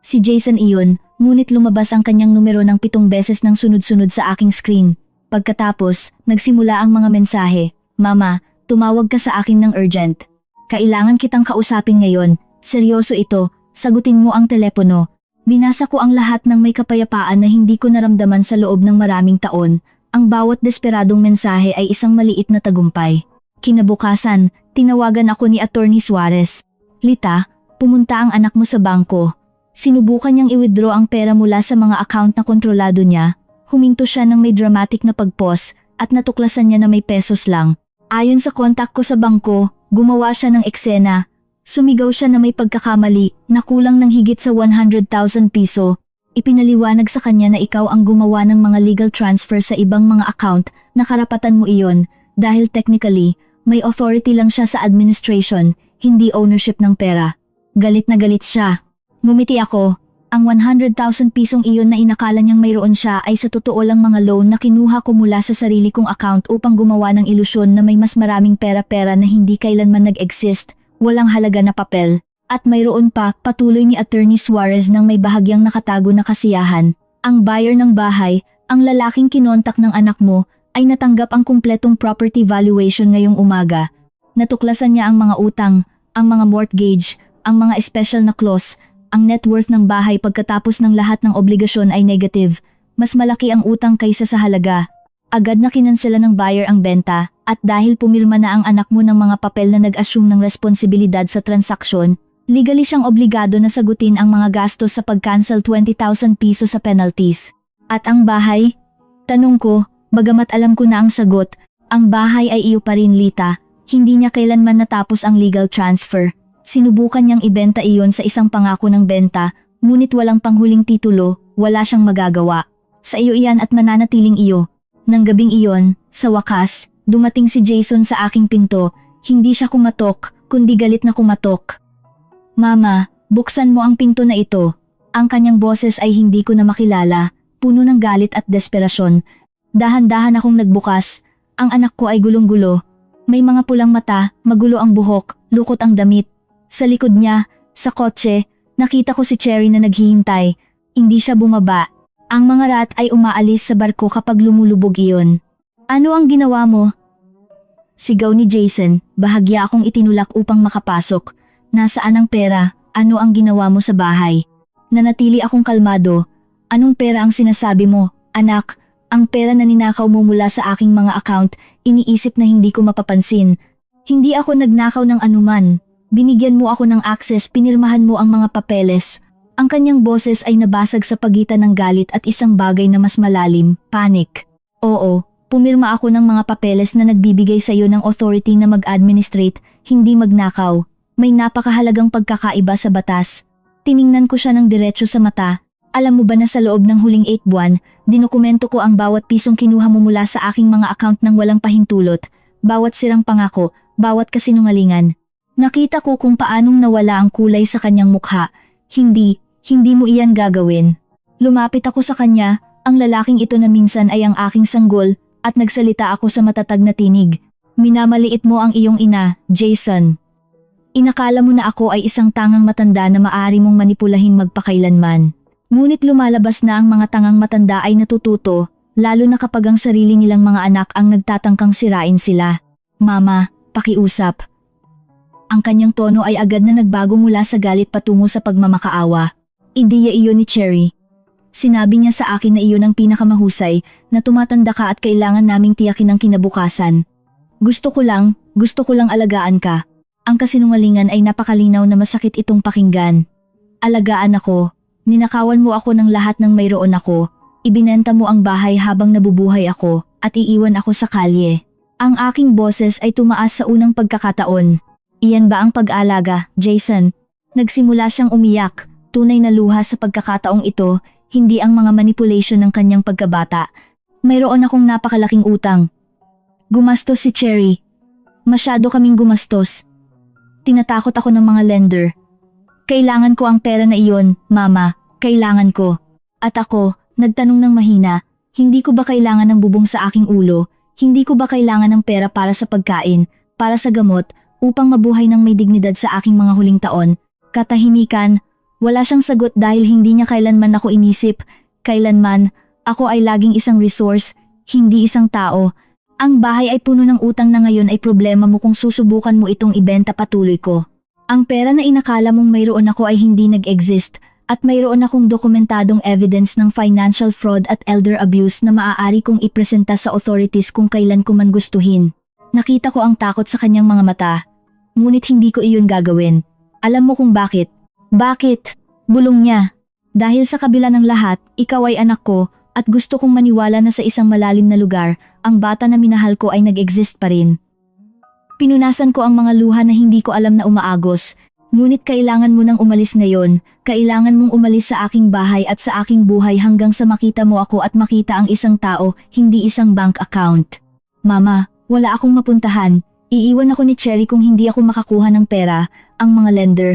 Si Jason iyon, ngunit lumabas ang kanyang numero ng 7 beses ng sunod-sunod sa aking screen. Pagkatapos, nagsimula ang mga mensahe. Mama, tumawag ka sa akin ng urgent. Kailangan kitang kausapin ngayon. Seryoso ito, sagutin mo ang telepono. Binasa ko ang lahat ng may kapayapaan na hindi ko naramdaman sa loob ng maraming taon. Ang bawat desperadong mensahe ay isang maliit na tagumpay. Kinabukasan, tinawagan ako ni Attorney Suarez. Lita, pumunta ang anak mo sa bangko. Sinubukan niyang i-withdraw ang pera mula sa mga account na kontrolado niya. Huminto siya ng may dramatic na pag-pause at natuklasan niya na may pesos lang. Ayon sa kontak ko sa bangko, gumawa siya ng eksena. Sumigaw siya na may pagkakamali na kulang ng higit sa 100,000 piso. Ipinaliwanag sa kanya na ikaw ang gumawa ng mga legal transfer sa ibang mga account na karapatan mo iyon dahil technically, may authority lang siya sa administration, hindi ownership ng pera. Galit na galit siya. Ngumiti ako. Ang 100,000 pisong iyon na inakala niyang mayroon siya ay sa totoo lang mga loan na kinuha ko mula sa sarili kong account upang gumawa ng ilusyon na may mas maraming pera-pera na hindi kailanman nag-exist. Walang halaga na papel, at mayroon pa, patuloy ni Attorney Suarez nang may bahagyang nakatago na kasiyahan. Ang buyer ng bahay, ang lalaking kinontak ng anak mo, ay natanggap ang kumpletong property valuation ngayong umaga. Natuklasan niya ang mga utang, ang mga mortgage, ang mga special na clause, ang net worth ng bahay pagkatapos ng lahat ng obligasyon ay negative. Mas malaki ang utang kaysa sa halaga. Agad na kinansela ng buyer ang benta, at dahil pumirma na ang anak mo ng mga papel na nag-assume ng responsibilidad sa transaksyon, legally siyang obligado na sagutin ang mga gastos sa pag-cancel 20,000 piso sa penalties. At ang bahay? Tanong ko, bagamat alam ko na ang sagot, ang bahay ay iyo pa rin, Lita. Hindi niya kailanman natapos ang legal transfer. Sinubukan niyang ibenta iyon sa isang pangako ng benta, ngunit walang panghuling titulo, wala siyang magagawa. Sa iyo iyan at mananatiling iyo. Nang gabing iyon, sa wakas, dumating si Jason sa aking pinto. Hindi siya kumatok, kundi galit na kumatok. Mama, buksan mo ang pinto na ito. Ang kanyang boses ay hindi ko na makilala, puno ng galit at desperasyon. Dahan-dahan akong nagbukas. Ang anak ko ay gulong-gulo. May mga pulang mata, magulo ang buhok, lukot ang damit. Sa likod niya, sa kotse, nakita ko si Cherry na naghihintay. Hindi siya bumaba. Ang mga rat ay umaalis sa barko kapag lumulubog iyon. Ano ang ginawa mo? Sigaw ni Jason, bahagya akong itinulak upang makapasok. Nasaan ang pera? Ano ang ginawa mo sa bahay? Nanatili akong kalmado. Anong pera ang sinasabi mo, anak? Ang pera na ninakaw mo mula sa aking mga account, iniisip na hindi ko mapapansin. Hindi ako nagnakaw ng anuman. Binigyan mo ako ng access, pinirmahan mo ang mga papeles. Ang kanyang boses ay nabasag sa pagitan ng galit at isang bagay na mas malalim, panic. Oo, pumirma ako ng mga papeles na nagbibigay sa iyo ng authority na mag-administrate, hindi magnakaw. May napakahalagang pagkakaiba sa batas. Tiningnan ko siya ng diretso sa mata. Alam mo ba na sa loob ng huling 8 buwan, dinokumento ko ang bawat pisong kinuha mo mula sa aking mga account ng walang pahintulot, bawat sirang pangako, bawat kasinungalingan. Nakita ko kung paanong nawala ang kulay sa kanyang mukha. Hindi mo iyan gagawin. Lumapit ako sa kanya, ang lalaking ito na minsan ay ang aking sanggol, at nagsalita ako sa matatag na tinig. Minamaliit mo ang iyong ina, Jason. Inakala mo na ako ay isang tangang matanda na maaari mong manipulahin magpakailanman. Ngunit lumalabas na ang mga tangang matanda ay natututo, lalo na kapag ang sarili nilang mga anak ang nagtatangkang sirain sila. Mama, pakiusap. Ang kanyang tono ay agad na nagbago mula sa galit patungo sa pagmamakaawa. Ideya iyon ni Cherry. Sinabi niya sa akin na iyon ang pinakamahusay, na tumatanda ka at kailangan naming tiyakin ang kinabukasan. Gusto ko lang alagaan ka. Ang kasinungalingan ay napakalinaw na masakit itong pakinggan. Alagaan ako. Ninakawan mo ako ng lahat ng mayroon ako. Ibinenta mo ang bahay habang nabubuhay ako, at iiwan ako sa kalye. Ang aking boses ay tumaas sa unang pagkakataon. Iyan ba ang pag-alaga, Jason? Nagsimula siyang umiyak. Tunay na luha sa pagkakataong ito, hindi ang mga manipulation ng kanyang pagkabata. Mayroon akong napakalaking utang. Gumastos si Cherry. Masyado kaming gumastos. Tinatakot ako ng mga lender. Kailangan ko ang pera na iyon, Mama. Kailangan ko. At ako, nagtanong ng mahina, hindi ko ba kailangan ng bubong sa aking ulo? Hindi ko ba kailangan ng pera para sa pagkain, para sa gamot, upang mabuhay ng may dignidad sa aking mga huling taon? Katahimikan. Wala siyang sagot dahil hindi niya kailanman ako inisip. Kailanman, ako ay laging isang resource, hindi isang tao. Ang bahay ay puno ng utang na ngayon ay problema mo kung susubukan mo itong ibenta patuloy ko. Ang pera na inakala mong mayroon ako ay hindi nag-exist, at mayroon akong dokumentadong evidence ng financial fraud at elder abuse na maaari kong ipresenta sa authorities kung kailan ko man gustuhin. Nakita ko ang takot sa kanyang mga mata. Ngunit hindi ko iyon gagawin. Alam mo kung bakit? Bakit? Bulong niya. Dahil sa kabila ng lahat, ikaw ay anak ko, at gusto kong maniwala na sa isang malalim na lugar, ang bata na minahal ko ay nag-exist pa rin. Pinunasan ko ang mga luha na hindi ko alam na umaagos, ngunit kailangan mo nang umalis ngayon, kailangan mong umalis sa aking bahay at sa aking buhay hanggang sa makita mo ako at makita ang isang tao, hindi isang bank account. Mama, wala akong mapuntahan, iiwan ako ni Cherry kung hindi ako makakuha ng pera, ang mga lender.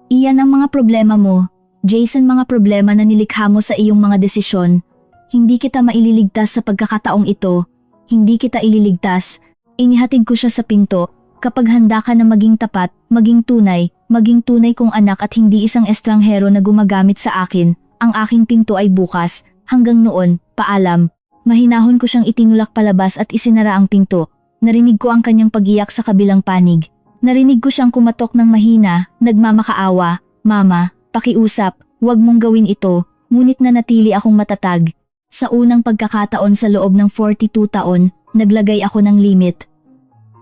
Iyan ang mga problema mo, Jason, mga problema na nilikha mo sa iyong mga desisyon. Hindi kita maililigtas sa pagkakataong ito, hindi kita ililigtas. Inihatid ko siya sa pinto. Kapag handa ka na maging tapat, maging tunay kong anak at hindi isang estranghero na gumagamit sa akin, ang aking pinto ay bukas. Hanggang noon, paalam. Mahinahon ko siyang itinulak palabas at isinara ang pinto. Narinig ko ang kanyang pag-iyak sa kabilang panig. Narinig ko siyang kumatok ng mahina, nagmamakaawa. Mama, pakiusap, huwag mong gawin ito. Ngunit nanatili akong matatag. Sa unang pagkakataon sa loob ng 42 taon, naglagay ako ng limit.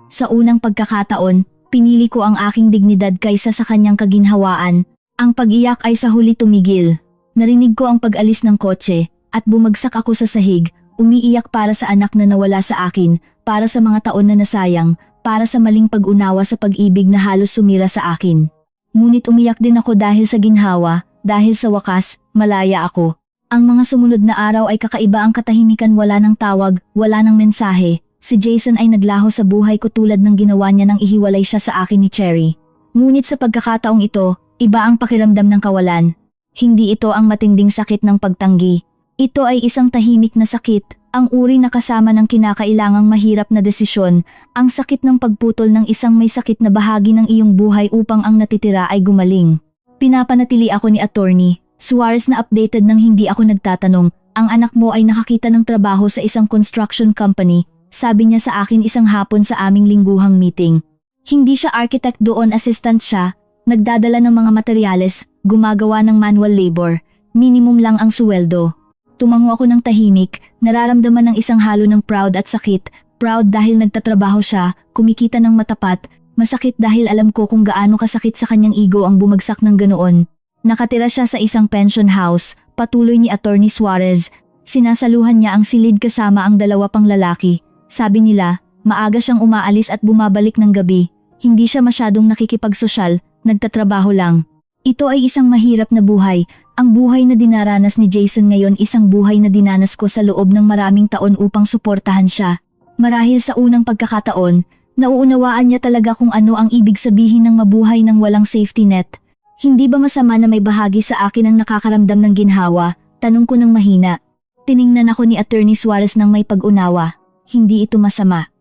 Sa unang pagkakataon, pinili ko ang aking dignidad kaysa sa kanyang kaginhawaan. Ang pag-iyak ay sa huli tumigil. Narinig ko ang pag-alis ng kotse, at bumagsak ako sa sahig, umiiyak para sa anak na nawala sa akin, para sa mga taon na nasayang, para sa maling pag-unawa sa pag-ibig na halos sumira sa akin. Ngunit umiyak din ako dahil sa ginhawa, dahil sa wakas, malaya ako. Ang mga sumunod na araw ay kakaiba, ang katahimikan, wala ng tawag, wala ng mensahe. Si Jason ay naglaho sa buhay ko tulad ng ginawa niya nang ihiwalay siya sa akin ni Cherry. Ngunit sa pagkakataong ito, iba ang pakiramdam ng kawalan. Hindi ito ang matinding sakit ng pagtanggi. Ito ay isang tahimik na sakit, ang uri na kasama ng kinakailangang mahirap na desisyon, ang sakit ng pagputol ng isang may sakit na bahagi ng iyong buhay upang ang natitira ay gumaling. Pinapanatili ako ni Attorney Suarez na updated nang hindi ako nagtatanong. Ang anak mo ay nakakita ng trabaho sa isang construction company, sabi niya sa akin isang hapon sa aming lingguhang meeting. Hindi siya architect doon, assistant siya, nagdadala ng mga materyales, gumagawa ng manual labor, minimum lang ang suweldo. Tumango ako ng tahimik, nararamdaman ng isang halo ng proud at sakit. Proud dahil nagtatrabaho siya, kumikita ng matapat, masakit dahil alam ko kung gaano kasakit sa kanyang ego ang bumagsak ng ganoon. Nakatira siya sa isang pension house, patuloy ni Attorney Suarez. Sinasaluhan niya ang silid kasama ang dalawa pang lalaki. Sabi nila, maaga siyang umaalis at bumabalik ng gabi. Hindi siya masyadong nakikipagsosyal, nagtatrabaho lang. Ito ay isang mahirap na buhay. Ang buhay na dinaranas ni Jason ngayon, isang buhay na dinanas ko sa loob ng maraming taon upang suportahan siya. Marahil sa unang pagkakataon, nauunawaan niya talaga kung ano ang ibig sabihin ng mabuhay ng walang safety net. Hindi ba masama na may bahagi sa akin ang nakakaramdam ng ginhawa? Tanong ko ng mahina. Tiningnan ako ni Attorney Suarez ng may pag-unawa. Hindi ito masama.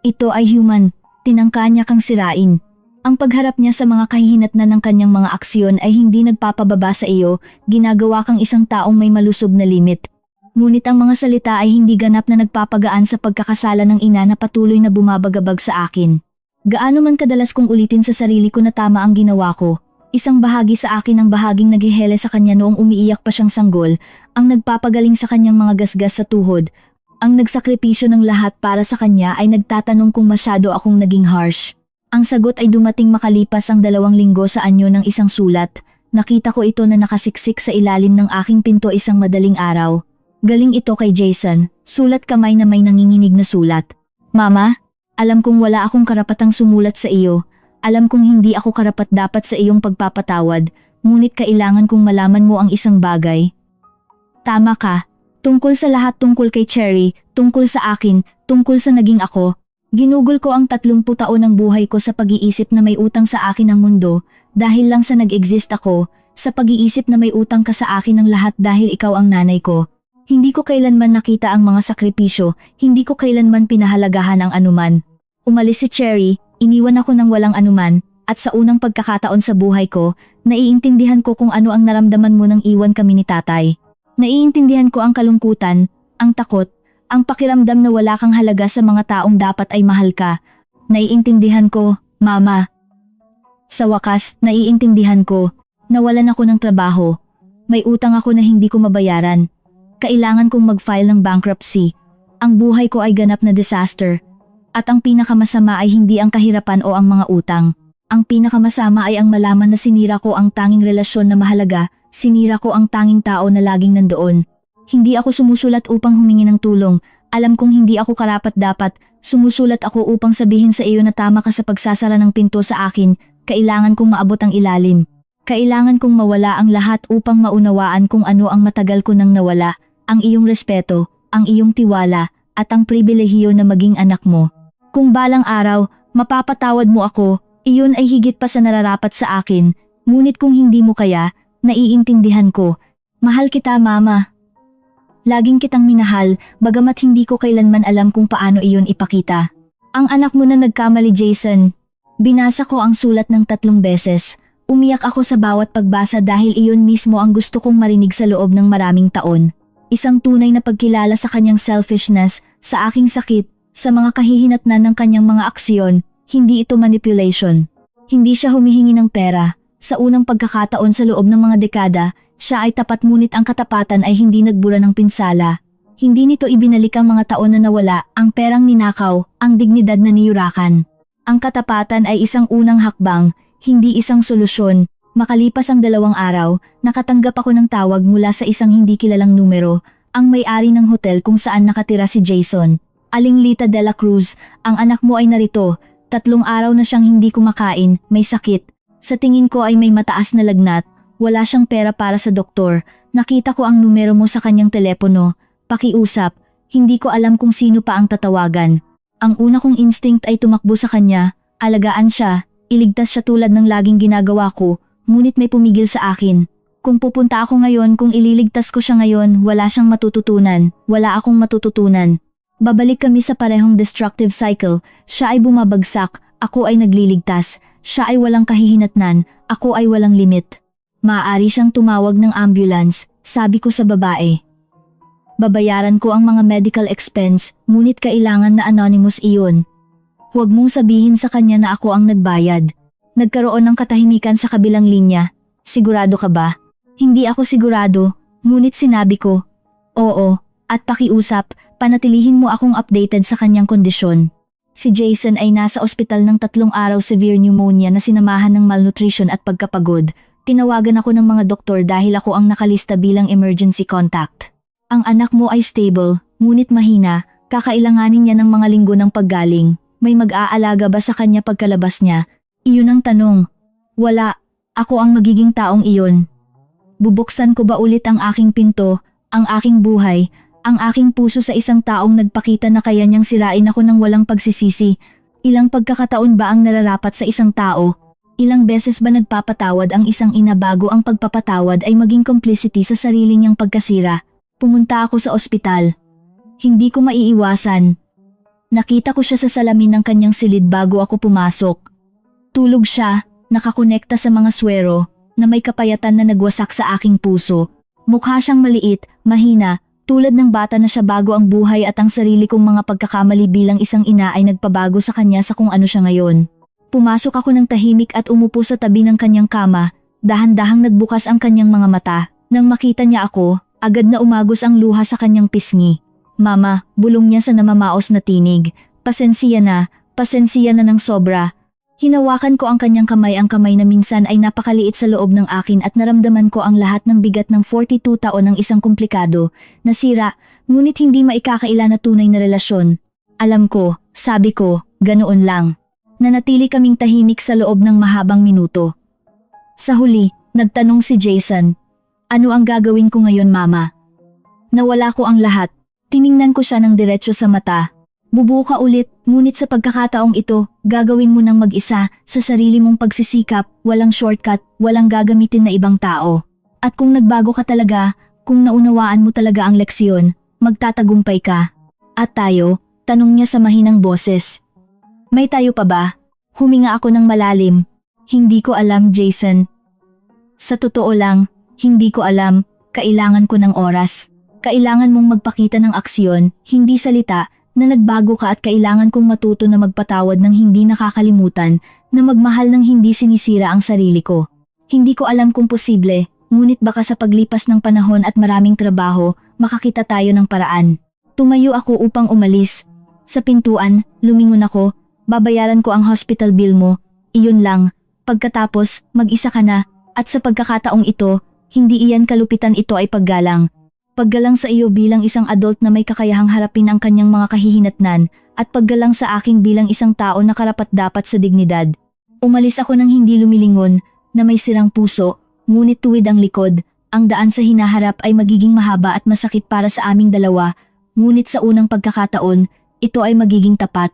Ito ay human. Tinangka niya kang sirain. Ang pagharap niya sa mga kahihinatnan ng kanyang mga aksyon ay hindi nagpapababa sa iyo, ginagawa kang isang taong may malusog na limit. Ngunit ang mga salita ay hindi ganap na nagpapagaan sa pagkakasala ng ina na patuloy na bumabagabag sa akin. Gaano man kadalas kong ulitin sa sarili ko na tama ang ginawa ko, isang bahagi sa akin ang bahaging naghihele sa kanya noong umiiyak pa siyang sanggol, ang nagpapagaling sa kanyang mga gasgas sa tuhod, ang nagsakripisyo ng lahat para sa kanya ay nagtatanong kung masyado akong naging harsh. Ang sagot ay dumating makalipas ang 2 linggo sa anyo ng isang sulat. Nakita ko ito na nakasiksik sa ilalim ng aking pinto isang madaling araw. Galing ito kay Jason, sulat kamay na may nanginginig na sulat. Mama, alam kong wala akong karapatang sumulat sa iyo. Alam kong hindi ako karapat-dapat sa iyong pagpapatawad, ngunit kailangan kong malaman mo ang isang bagay. Tama ka. Tungkol sa lahat, tungkol kay Cherry, tungkol sa akin, tungkol sa naging ako. Ginugol ko ang 30 taon ng buhay ko sa pag-iisip na may utang sa akin ang mundo, dahil lang sa nag-exist ako, sa pag-iisip na may utang ka sa akin ang lahat dahil ikaw ang nanay ko. Hindi ko kailanman nakita ang mga sakripisyo, hindi ko kailanman pinahalagahan ang anuman. Umalis si Cherry, iniwan ako ng walang anuman, at sa unang pagkakataon sa buhay ko, naiintindihan ko kung ano ang naramdaman mo nang iwan kami ni tatay. Naiintindihan ko ang kalungkutan, ang takot, ang pakiramdam na wala kang halaga sa mga taong dapat ay mahal ka. Naiintindihan ko, Mama. Sa wakas, naiintindihan ko, nawalan ako ng trabaho. May utang ako na hindi ko mabayaran. Kailangan kong mag-file ng bankruptcy. Ang buhay ko ay ganap na disaster. At ang pinakamasama ay hindi ang kahirapan o ang mga utang. Ang pinakamasama ay ang malaman na sinira ko ang tanging relasyon na mahalaga, sinira ko ang tanging tao na laging nandoon. Hindi ako sumusulat upang humingi ng tulong, alam kong hindi ako karapat-dapat, sumusulat ako upang sabihin sa iyo na tama ka sa pagsasara ng pinto sa akin, kailangan kong maabot ang ilalim. Kailangan kong mawala ang lahat upang maunawaan kung ano ang matagal ko nang nawala, ang iyong respeto, ang iyong tiwala, at ang pribilehiyo na maging anak mo. Kung balang araw, mapapatawad mo ako, iyon ay higit pa sa nararapat sa akin, ngunit kung hindi mo kaya, naiintindihan ko. Mahal kita, Mama. Laging kitang minahal, bagamat hindi ko kailanman alam kung paano iyon ipakita. Ang anak mo na nagkamali, Jason. Binasa ko ang sulat ng 3 beses. Umiyak ako sa bawat pagbasa dahil iyon mismo ang gusto kong marinig sa loob ng maraming taon. Isang tunay na pagkilala sa kanyang selfishness, sa aking sakit, sa mga kahihinatnan ng kanyang mga aksyon, hindi ito manipulation. Hindi siya humihingi ng pera. Sa unang pagkakataon sa loob ng mga dekada, siya ay tapat ngunit ang katapatan ay hindi nagbura ng pinsala. Hindi nito ibinalik ang mga taon na nawala, ang perang ninakaw, ang dignidad na niyurakan. Ang katapatan ay isang unang hakbang, hindi isang solusyon. Makalipas ang 2 araw, nakatanggap ako ng tawag mula sa isang hindi kilalang numero, ang may-ari ng hotel kung saan nakatira si Jason. Aling Lita de la Cruz, ang anak mo ay narito, 3 araw na siyang hindi kumakain, may sakit. Sa tingin ko ay may mataas na lagnat, wala siyang pera para sa doktor, nakita ko ang numero mo sa kanyang telepono, pakiusap, hindi ko alam kung sino pa ang tatawagan. Ang una kong instinct ay tumakbo sa kanya, alagaan siya, iligtas siya tulad ng laging ginagawa ko, ngunit may pumigil sa akin. Kung pupunta ako ngayon, kung ililigtas ko siya ngayon, wala siyang matututunan, wala akong matututunan. Babalik kami sa parehong destructive cycle, siya ay bumabagsak, ako ay nagliligtas, siya ay walang kahihinatnan, ako ay walang limit. Maaari siyang tumawag ng ambulance, sabi ko sa babae. Babayaran ko ang mga medical expense, ngunit kailangan na anonymous iyon. Huwag mong sabihin sa kanya na ako ang nagbayad. Nagkaroon ng katahimikan sa kabilang linya. Sigurado ka ba? Hindi ako sigurado, ngunit sinabi ko. Oo, at pakiusap, panatilihin mo akong updated sa kanyang kondisyon. Si Jason ay nasa ospital ng 3 araw severe pneumonia na sinamahan ng malnutrition at pagkapagod. Tinawagan ako ng mga doktor dahil ako ang nakalista bilang emergency contact. Ang anak mo ay stable, ngunit mahina, kakailanganin niya ng mga linggo ng paggaling. May mag-aalaga ba sa kanya pagkalabas niya? Iyon ang tanong. Wala, ako ang magiging taong iyon. Bubuksan ko ba ulit ang aking pinto, ang aking buhay, ang aking puso sa isang taong nagpakita na kaya niyang sirain ako ng walang pagsisisi? Ilang pagkakataon ba ang nararapat sa isang tao? Ilang beses ba nagpapatawad ang isang ina bago ang pagpapatawad ay maging complicity sa sarili niyang pagkasira? Pumunta ako sa ospital. Hindi ko maiiwasan. Nakita ko siya sa salamin ng kanyang silid bago ako pumasok. Tulog siya, nakakonekta sa mga swero, na may kapayatan na nagwasak sa aking puso. Mukha siyang maliit, mahina, tulad ng bata na siya bago ang buhay at ang sarili kong mga pagkakamali bilang isang ina ay nagpabago sa kanya sa kung ano siya ngayon. Pumasok ako ng tahimik at umupo sa tabi ng kanyang kama, dahan-dahang nagbukas ang kanyang mga mata. Nang makita niya ako, agad na umagos ang luha sa kanyang pisngi. Mama, bulong niya sa namamaos na tinig. Pasensya na ng sobra. Hinawakan ko ang kanyang kamay na minsan ay napakaliit sa loob ng akin at naramdaman ko ang lahat ng bigat ng 42 taon ng isang komplikado, nasira, ngunit hindi maikakaila na tunay na relasyon. Alam ko, sabi ko, ganoon lang. Nanatili kaming tahimik sa loob ng mahabang minuto. Sa huli, nagtanong si Jason, "Ano ang gagawin ko ngayon, Mama?" Nawala ko ang lahat. Tiningnan ko siya ng diretso sa mata. "Bubuo ka ulit, ngunit sa pagkakataong ito, gagawin mo ng mag-isa, sa sarili mong pagsisikap, walang shortcut, walang gagamitin na ibang tao. At kung nagbago ka talaga, kung naunawaan mo talaga ang leksyon, magtatagumpay ka." "At tayo?" tanong niya sa mahinang boses. "May tayo pa ba?" Huminga ako ng malalim. "Hindi ko alam, Jason. Sa totoo lang, hindi ko alam, kailangan ko ng oras. Kailangan mong magpakita ng aksyon, hindi salita, na nagbago ka at kailangan kong matuto na magpatawad ng hindi nakakalimutan, na magmahal ng hindi sinisira ang sarili ko. Hindi ko alam kung posible, ngunit baka sa paglipas ng panahon at maraming trabaho, makakita tayo ng paraan." Tumayo ako upang umalis. Sa pintuan, lumingon ako. "Babayaran ko ang hospital bill mo, iyon lang. Pagkatapos, mag-isa ka na, at sa pagkakataong ito, hindi iyan kalupitan, ito ay paggalang. Paggalang sa iyo bilang isang adult na may kakayahang harapin ang kanyang mga kahihinatnan, at paggalang sa akin bilang isang tao na karapat-dapat sa dignidad." Umalis ako nang hindi lumilingon, na may sirang puso, ngunit tuwid ang likod. Ang daan sa hinaharap ay magiging mahaba at masakit para sa aming dalawa, ngunit sa unang pagkakataon, ito ay magiging tapat.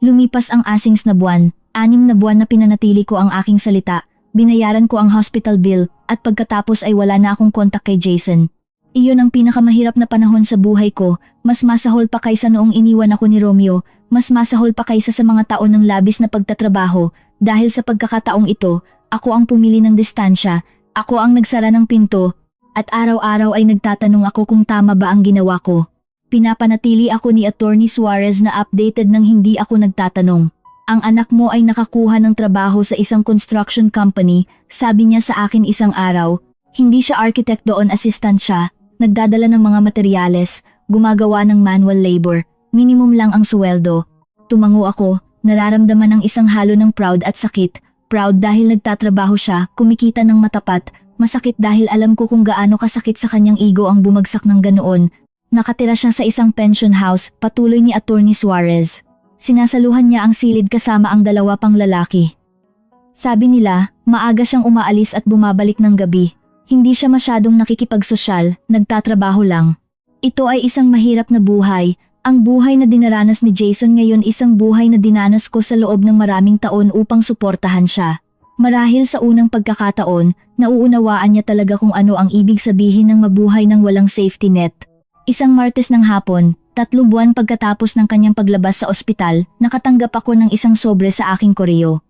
Lumipas ang asings na buwan, 6 na buwan na pinanatili ko ang aking salita, binayaran ko ang hospital bill, at pagkatapos ay wala na akong kontak kay Jason. Iyon ang pinakamahirap na panahon sa buhay ko, mas masahol pa kaysa noong iniwan ako ni Romeo, mas masahol pa kaysa sa mga taon ng labis na pagtatrabaho. Dahil sa pagkakataong ito, ako ang pumili ng distansya, ako ang nagsara ng pinto, at araw-araw ay nagtatanong ako kung tama ba ang ginawa ko. Pinapanatili ako ni Attorney Suarez na updated nang hindi ako nagtatanong. "Ang anak mo ay nakakuha ng trabaho sa isang construction company," sabi niya sa akin isang araw. Hindi siya architect doon, assistant siya, nagdadala ng mga materyales, gumagawa ng manual labor, minimum lang ang sweldo. Tumango ako, nararamdaman ng isang halo ng proud at sakit. Proud dahil nagtatrabaho siya, kumikita ng matapat, masakit dahil alam ko kung gaano kasakit sa kanyang ego ang bumagsak ng ganoon. Nakatira siya sa isang pension house, patuloy ni Attorney Suarez. Sinasaluhan niya ang silid kasama ang 2 pang lalaki. Sabi nila, maaga siyang umaalis at bumabalik ng gabi. Hindi siya masyadong nakikipagsosyal, nagtatrabaho lang. Ito ay isang mahirap na buhay. Ang buhay na dinaranas ni Jason ngayon, isang buhay na dinanas ko sa loob ng maraming taon upang suportahan siya. Marahil sa unang pagkakataon, nauunawaan niya talaga kung ano ang ibig sabihin ng mabuhay ng walang safety net. Isang Martes ng hapon, 3 buwan pagkatapos ng kanyang paglabas sa ospital, nakatanggap ako ng isang sobre sa aking koreo.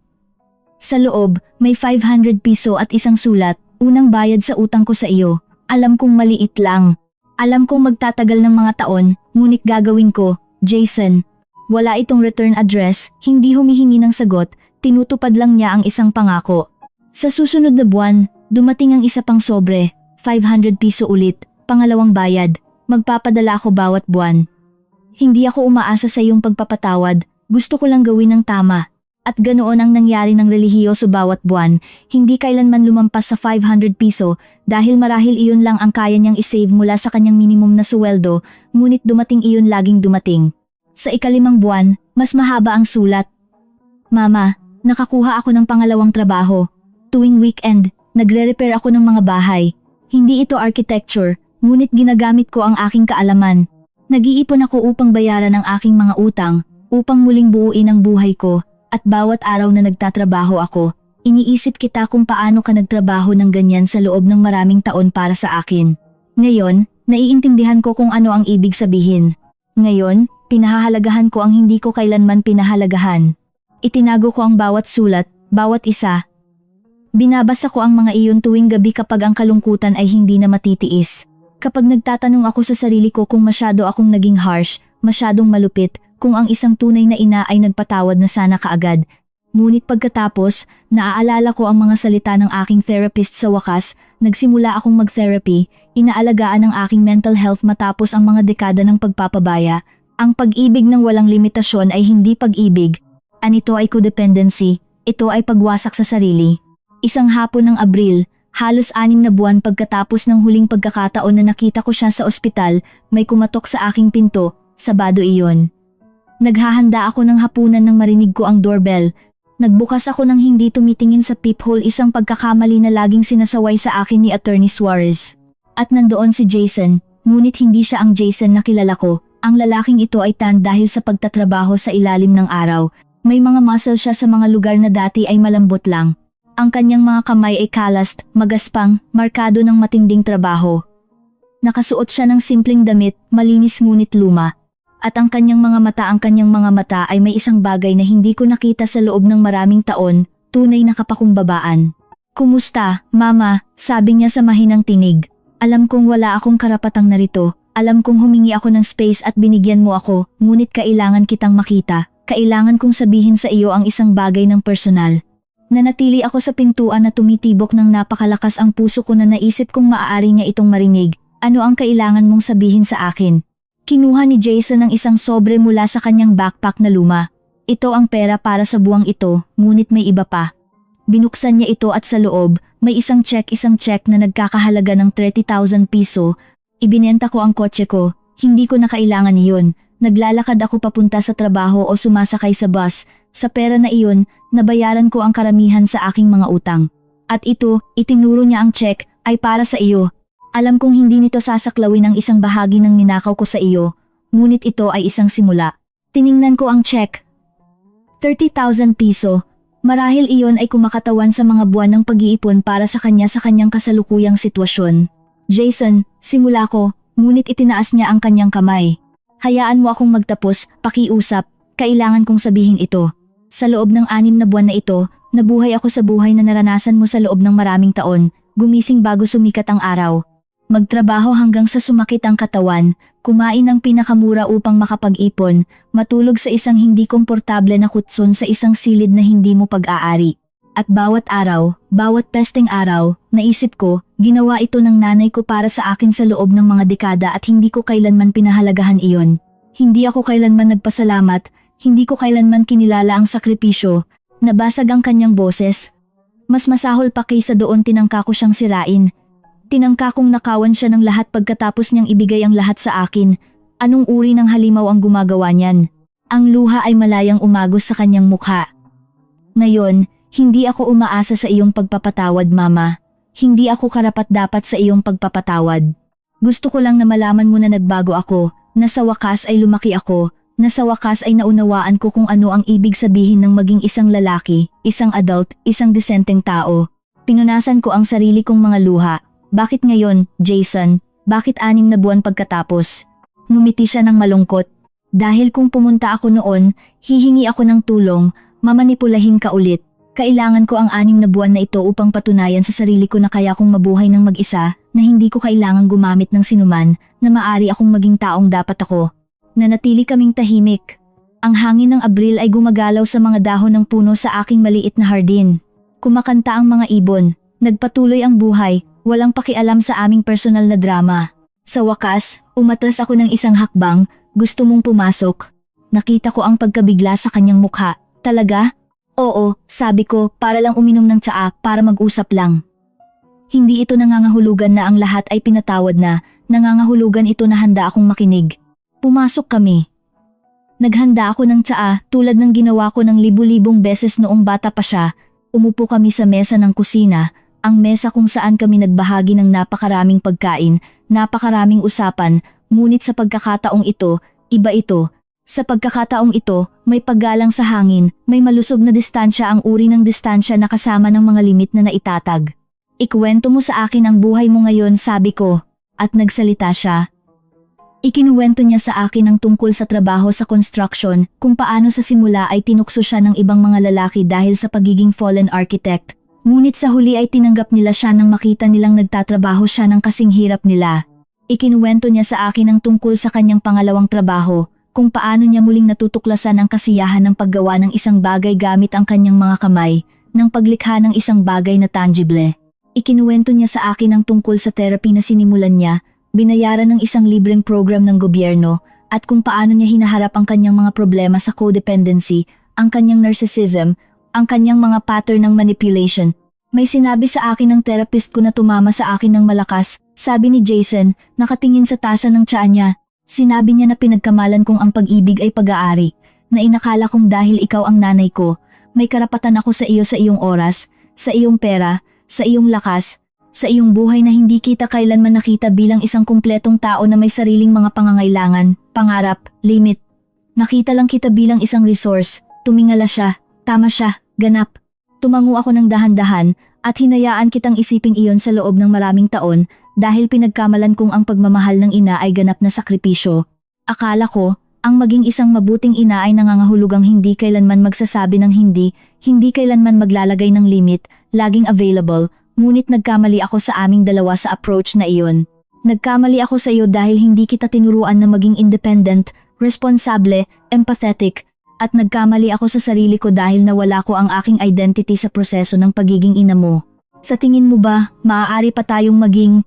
Sa loob, may 500 piso at isang sulat, "Unang bayad sa utang ko sa iyo." Alam kong maliit lang. Alam kong magtatagal ng mga taon, ngunit gagawin ko, Jason. Wala itong return address, hindi humihingi ng sagot, tinutupad lang niya ang isang pangako. Sa susunod na buwan, dumating ang isa pang sobre, 500 piso ulit, pangalawang bayad. Magpapadala ako bawat buwan. Hindi ako umaasa sa iyong pagpapatawad, gusto ko lang gawin ng tama. At ganoon ang nangyari ng relihiyoso bawat buwan, hindi kailanman lumampas sa 500 piso dahil marahil iyon lang ang kaya niyang isave mula sa kanyang minimum na suweldo, ngunit dumating iyon, laging dumating. Sa 5 buwan, mas mahaba ang sulat. "Mama, nakakuha ako ng pangalawang trabaho. Tuwing weekend, nagre-repair ako ng mga bahay. Hindi ito architecture, ngunit ginagamit ko ang aking kaalaman. Nag-iipon ako upang bayaran ang aking mga utang, upang muling buuin ang buhay ko, at bawat araw na nagtatrabaho ako, Iniisip kita kung paano ka nagtrabaho ng ganyan sa loob ng maraming taon para sa akin. Ngayon, naiintindihan ko kung ano ang ibig sabihin. Ngayon, pinahahalagahan ko ang hindi ko kailanman pinahalagahan. Itinago ko ang bawat sulat, bawat isa. Binabasa ko ang mga iyon tuwing gabi kapag ang kalungkutan ay hindi na matitiis. Kapag nagtatanong ako sa sarili ko kung masyado akong naging harsh, masyadong malupit, kung ang isang tunay na ina ay nagpatawad na sana kaagad. Ngunit pagkatapos, naaalala ko ang mga salita ng aking therapist sa wakas, nagsimula akong mag-therapy, inaalagaan ang aking mental health matapos ang mga dekada ng pagpapabaya. Ang pag-ibig ng walang limitasyon ay hindi pag-ibig. Anito ay codependency, ito ay pagwasak sa sarili. Isang hapon ng Abril, halos 6 na buwan pagkatapos ng huling pagkakataon na nakita ko siya sa ospital, may kumatok sa aking pinto, Sabado iyon. Naghahanda ako ng hapunan nang marinig ko ang doorbell. Nagbukas ako ng hindi tumitingin sa peephole, isang pagkakamali na laging sinasaway sa akin ni Attorney Suarez. At nandoon si Jason, ngunit hindi siya ang Jason na kilala ko. Ang lalaking ito ay tan dahil sa pagtatrabaho sa ilalim ng araw. May mga muscle siya sa mga lugar na dati ay malambot lang. Ang kanyang mga kamay ay kalast, magaspang, markado ng matinding trabaho. Nakasuot siya ng simpleng damit, malinis ngunit luma. At ang kanyang mga mata ay may isang bagay na hindi ko nakita sa loob ng maraming taon, tunay na kapakumbabaan. "Kumusta, Mama?" sabi niya sa mahinang tinig. "Alam kong wala akong karapatang narito, alam kong humingi ako ng space at binigyan mo ako, ngunit kailangan kitang makita, kailangan kong sabihin sa iyo ang isang bagay ng personal." Nanatili ako sa pintuan na tumitibok ng napakalakas ang puso ko na naisip kong maaari niya itong marinig. "Ano ang kailangan mong sabihin sa akin?" Kinuha ni Jason ang isang sobre mula sa kanyang backpack na luma. "Ito ang pera para sa buwang ito, ngunit may iba pa." Binuksan niya ito at sa loob, may isang check na nagkakahalaga ng 30,000 piso. "Ibinenta ko ang kotse ko, hindi ko na kailangan iyon. Naglalakad ako papunta sa trabaho o sumasakay sa bus. Sa pera na iyon, nabayaran ko ang karamihan sa aking mga utang. At ito," itinuro niya ang check, "ay para sa iyo. Alam kong hindi nito sasaklawin ang isang bahagi ng ninakaw ko sa iyo, ngunit ito ay isang simula." Tiningnan ko ang check. 30,000 piso. Marahil iyon ay kumakatawan sa mga buwan ng pag-iipon para sa kanya sa kanyang kasalukuyang sitwasyon. "Jason, simula ko," ngunit itinaas niya ang kanyang kamay. "Hayaan mo akong magtapos, pakiusap, kailangan kong sabihin ito. Sa loob ng 6 na buwan na ito, nabuhay ako sa buhay na naranasan mo sa loob ng maraming taon, gumising bago sumikat ang araw. Magtrabaho hanggang sa sumakit ang katawan, kumain ng pinakamura upang makapag-ipon, matulog sa isang hindi komportable na kutson sa isang silid na hindi mo pag-aari. At bawat araw, bawat pesteng araw, naisip ko, ginawa ito ng nanay ko para sa akin sa loob ng mga dekada at hindi ko kailanman pinahalagahan iyon. Hindi ako kailanman nagpasalamat, hindi ko kailanman kinilala ang sakripisyo." Nabasag ang kanyang boses. "Mas masahol pa kaysa doon, tinangka ko siyang sirain. Tinangka kong nakawan siya ng lahat pagkatapos niyang ibigay ang lahat sa akin. Anong uri ng halimaw ang gumagawa niyan?" Ang luha ay malayang umagos sa kanyang mukha. "Ngayon, hindi ako umaasa sa iyong pagpapatawad, Mama. Hindi ako karapat-dapat sa iyong pagpapatawad. Gusto ko lang na malaman mo na nagbago ako, na sa wakas ay lumaki ako, na sa wakas ay naunawaan ko kung ano ang ibig sabihin ng maging isang lalaki, isang adult, isang disenteng tao." Pinunasan ko ang sarili kong mga luha. "Bakit ngayon, Jason? Bakit 6 na buwan pagkatapos?" Ngumiti siya ng malungkot. "Dahil kung pumunta ako noon, hihingi ako ng tulong, mamanipulahin ka ulit. Kailangan ko ang 6 na buwan na ito upang patunayan sa sarili ko na kaya kong mabuhay ng mag-isa, na hindi ko kailangang gumamit ng sinuman, na maari akong maging taong dapat ako." Nanatili kaming tahimik. Ang hangin ng Abril ay gumagalaw sa mga dahon ng puno sa aking maliit na hardin. Kumakanta ang mga ibon. Nagpatuloy ang buhay, walang pakialam sa aming personal na drama. Sa wakas, umatras ako ng isang hakbang. "Gusto mong pumasok?" Nakita ko ang pagkabigla sa kanyang mukha. "Talaga?" "Oo," sabi ko, "para lang uminom ng tsaa, para mag-usap lang." Hindi ito nangangahulugan na ang lahat ay pinatawad na, nangangahulugan ito na handa akong makinig. Pumasok kami. Naghanda ako ng tsaa tulad ng ginawa ko ng libu-libong beses noong bata pa siya. Umupo kami sa mesa ng kusina, ang mesa kung saan kami nagbahagi ng napakaraming pagkain, napakaraming usapan, ngunit sa pagkakataong ito, iba ito. Sa pagkakataong ito, may paggalang sa hangin, may malusog na distansya ang uri ng distansya na kasama ng mga limit na naitatag. Ikwento mo sa akin ang buhay mo ngayon, sabi ko, at nagsalita siya. Ikinuwento niya sa akin ang tungkol sa trabaho sa construction, kung paano sa simula ay tinukso siya ng ibang mga lalaki dahil sa pagiging fallen architect. Ngunit sa huli ay tinanggap nila siya nang makita nilang nagtatrabaho siya ng kasing hirap nila. Ikinuwento niya sa akin ang tungkol sa kanyang pangalawang trabaho, kung paano niya muling natutuklasan ang kasiyahan ng paggawa ng isang bagay gamit ang kanyang mga kamay, ng paglikha ng isang bagay na tangible. Ikinuwento niya sa akin ang tungkol sa therapy na sinimulan niya, binayaran ng isang libreng program ng gobyerno, at kung paano niya hinaharap ang kanyang mga problema sa codependency, ang kanyang narcissism, ang kanyang mga pattern ng manipulation. May sinabi sa akin ng therapist ko na tumama sa akin ng malakas, sabi ni Jason, nakatingin sa tasa ng tiyan niya. Sinabi niya na pinagkamalan kong ang pag-ibig ay pag-aari, na inakala kong dahil ikaw ang nanay ko, may karapatan ako sa iyo sa iyong oras, sa iyong pera, sa iyong lakas, sa iyong buhay na hindi kita kailanman nakita bilang isang kumpletong tao na may sariling mga pangangailangan, pangarap, limit. Nakita lang kita bilang isang resource. Tumingala siya, tama siya, ganap. Tumango ako ng dahan-dahan at hinayaan kitang isiping iyon sa loob ng maraming taon dahil pinagkamalan kong ang pagmamahal ng ina ay ganap na sakripisyo. Akala ko, ang maging isang mabuting ina ay nangangahulugang hindi kailanman magsasabi ng hindi kailanman maglalagay ng limit, laging available, ngunit nagkamali ako sa aming dalawa sa approach na iyon. Nagkamali ako sa iyo dahil hindi kita tinuruan na maging independent, responsable, empathetic, at nagkamali ako sa sarili ko dahil nawala ko ang aking identity sa proseso ng pagiging ina mo. Sa tingin mo ba, maaari pa tayong maging...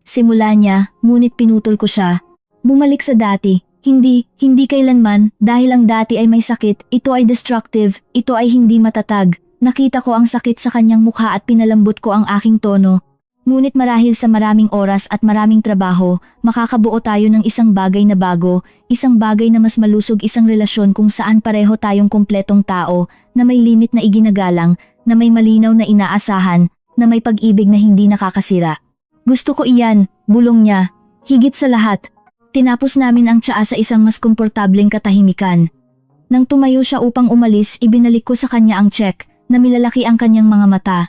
Simula niya, ngunit pinutol ko siya. Bumalik sa dati. Hindi kailanman, dahil ang dati ay may sakit, ito ay destructive, ito ay hindi matatag. Nakita ko ang sakit sa kanyang mukha at pinalambot ko ang aking tono. Ngunit marahil sa maraming oras at maraming trabaho, makakabuo tayo ng isang bagay na bago, isang bagay na mas malusog, isang relasyon kung saan pareho tayong kumpletong tao, na may limit na iginagalang, na may malinaw na inaasahan, na may pag-ibig na hindi nakakasira. Gusto ko iyan, bulong niya. Higit sa lahat, tinapos namin ang tsaa sa isang mas komportableng katahimikan. Nang tumayo siya upang umalis, ibinalik ko sa kanya ang check, na milalaki ang kanyang mga mata.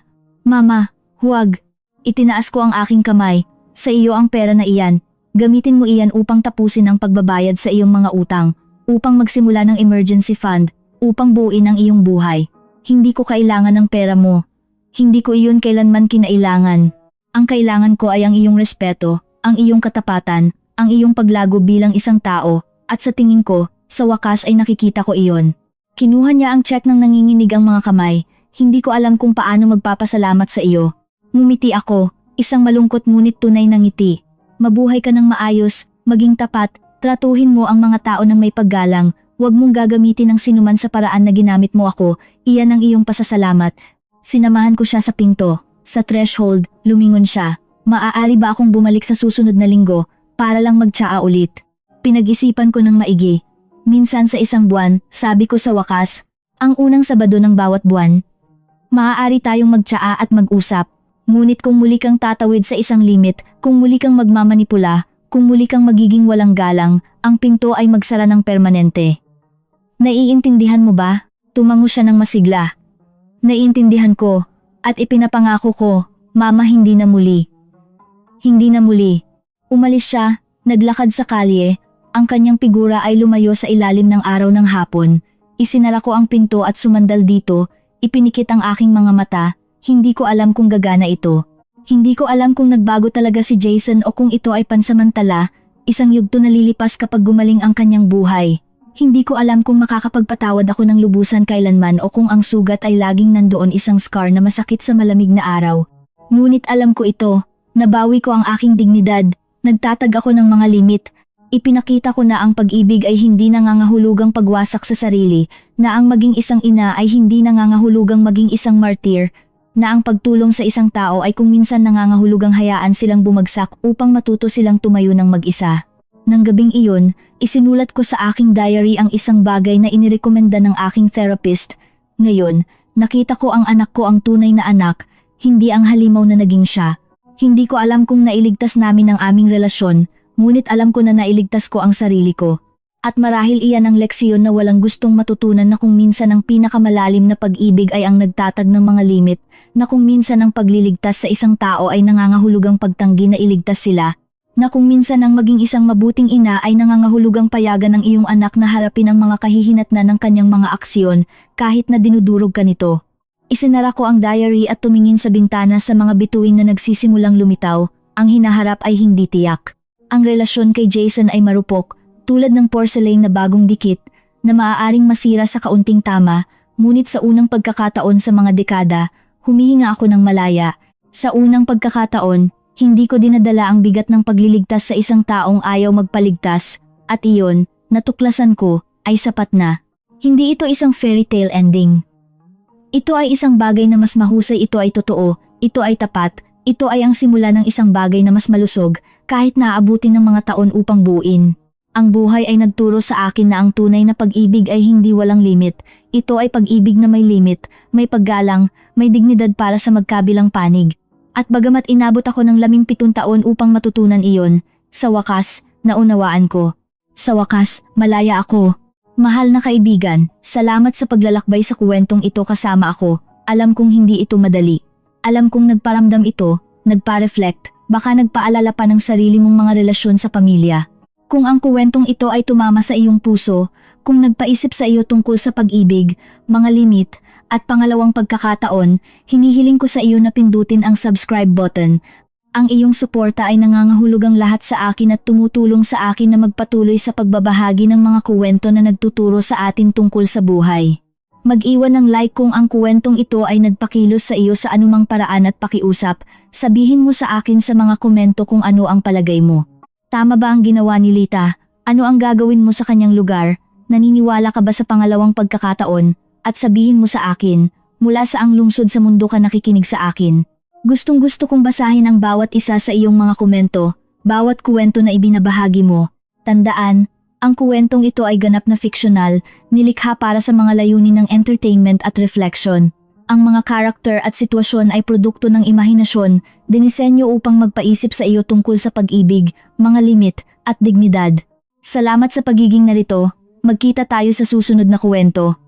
Mama, huwag. Itinaas ko ang aking kamay. Sa iyo ang pera na iyan. Gamitin mo iyan upang tapusin ang pagbabayad sa iyong mga utang, upang magsimula ng emergency fund, upang buuin ang iyong buhay. Hindi ko kailangan ng pera mo. Hindi ko iyon kailanman kinailangan. Ang kailangan ko ay ang iyong respeto, ang iyong katapatan, ang iyong paglago bilang isang tao, at sa tingin ko, sa wakas ay nakikita ko iyon. Kinuha niya ang check ng nanginginig ang mga kamay. Hindi ko alam kung paano magpapasalamat sa iyo. Ngumiti ako, isang malungkot ngunit tunay na ngiti. Mabuhay ka ng maayos, maging tapat, tratuhin mo ang mga tao ng may paggalang, huwag mong gagamitin ang sinuman sa paraan na ginamit mo ako, iyan ang iyong pasasalamat. Sinamahan ko siya sa pinto. Sa threshold, lumingon siya. Maaari ba akong bumalik sa susunod na linggo, para lang magtsaa ulit? Pinag-isipan ko ng maigi. Minsan sa isang buwan, sabi ko sa wakas, ang unang Sabado ng bawat buwan. Maaari tayong magtsaa at mag-usap. Ngunit kung muli kang tatawid sa isang limit, kung muli kang magmamanipula, kung muli kang magiging walang galang, ang pinto ay magsara ng permanente. Naiintindihan mo ba? Tumango siya ng masigla. Naiintindihan ko. At ipinapangako ko, Mama, hindi na muli. Hindi na muli. Umalis siya, naglakad sa kalye, ang kanyang figura ay lumayo sa ilalim ng araw ng hapon. Isinara ko ang pinto at sumandal dito, ipinikit ang aking mga mata, hindi ko alam kung gagana ito. Hindi ko alam kung nagbago talaga si Jason o kung ito ay pansamantala, isang yugto na lilipas kapag gumaling ang kanyang buhay. Hindi ko alam kung makakapagpatawad ako ng lubusan kailanman o kung ang sugat ay laging nandoon, isang scar na masakit sa malamig na araw. Ngunit alam ko ito, nabawi ko ang aking dignidad, nagtatag ako ng mga limit. Ipinakita ko na ang pag-ibig ay hindi nangangahulugang pagwasak sa sarili, na ang maging isang ina ay hindi nangangahulugang maging isang martir, na ang pagtulong sa isang tao ay kung minsan nangangahulugang hayaan silang bumagsak upang matuto silang tumayo ng mag-isa. Nang gabing iyon, isinulat ko sa aking diary ang isang bagay na inirekomenda ng aking therapist. Ngayon, nakita ko ang anak ko, ang tunay na anak, hindi ang halimaw na naging siya. Hindi ko alam kung nailigtas namin ang aming relasyon, ngunit alam ko na nailigtas ko ang sarili ko. At marahil iyan ang leksiyon na walang gustong matutunan, na kung minsan ang pinakamalalim na pag-ibig ay ang nagtatag ng mga limit, na kung minsan ang pagliligtas sa isang tao ay nangangahulugang pagtanggi na iligtas sila, na kung minsan ang maging isang mabuting ina ay nangangahulugang payagan ng iyong anak na harapin ang mga kahihinatnan ng kanyang mga aksyon kahit na dinudurog ka nito. Isinara ko ang diary at tumingin sa bintana sa mga bituin na nagsisimulang lumitaw. Ang hinaharap ay hindi tiyak. Ang relasyon kay Jason ay marupok, tulad ng porcelain na bagong dikit, na maaaring masira sa kaunting tama, ngunit sa unang pagkakataon sa mga dekada, humihinga ako ng malaya. Sa unang pagkakataon, hindi ko dinadala ang bigat ng pagliligtas sa isang taong ayaw magpaligtas, at iyon, natuklasan ko, ay sapat na. Hindi ito isang fairy tale ending. Ito ay isang bagay na mas mahusay, ito ay totoo, ito ay tapat, ito ay ang simula ng isang bagay na mas malusog, kahit naaabutin ng mga taon upang buuin. Ang buhay ay nagturo sa akin na ang tunay na pag-ibig ay hindi walang limit. Ito ay pag-ibig na may limit, may paggalang, may dignidad para sa magkabilang panig. At bagamat inabot ako ng 17 taon upang matutunan iyon, sa wakas, naunawaan ko. Sa wakas, malaya ako. Mahal na kaibigan, salamat sa paglalakbay sa kwentong ito kasama ako. Alam kong hindi ito madali. Alam kong nagparamdam ito, nagpa-reflect, baka nagpaalala pa ng sarili mong mga relasyon sa pamilya. Kung ang kwentong ito ay tumama sa iyong puso, kung nagpaisip sa iyo tungkol sa pag-ibig, mga limit, at pangalawang pagkakataon, hinihiling ko sa iyo na pindutin ang subscribe button. Ang iyong suporta ay nangangahulugang lahat sa akin at tumutulong sa akin na magpatuloy sa pagbabahagi ng mga kwento na nagtuturo sa atin tungkol sa buhay. Mag-iwan ng like kung ang kwentong ito ay nagpakilos sa iyo sa anumang paraan at pakiusap, sabihin mo sa akin sa mga komento kung ano ang palagay mo. Tama ba ang ginawa ni Lita? Ano ang gagawin mo sa kanyang lugar? Naniniwala ka ba sa pangalawang pagkakataon? At sabihin mo sa akin, mula sa ang lungsod sa mundo ka nakikinig sa akin. Gustong-gusto kong basahin ang bawat isa sa iyong mga komento, bawat kwento na ibinabahagi mo. Tandaan, ang kwentong ito ay ganap na fiksyonal, nilikha para sa mga layunin ng entertainment at reflection. Ang mga karakter at sitwasyon ay produkto ng imahinasyon, dinisenyo upang magpaisip sa iyo tungkol sa pag-ibig, mga limit, at dignidad. Salamat sa pagiging narito, magkita tayo sa susunod na kwento.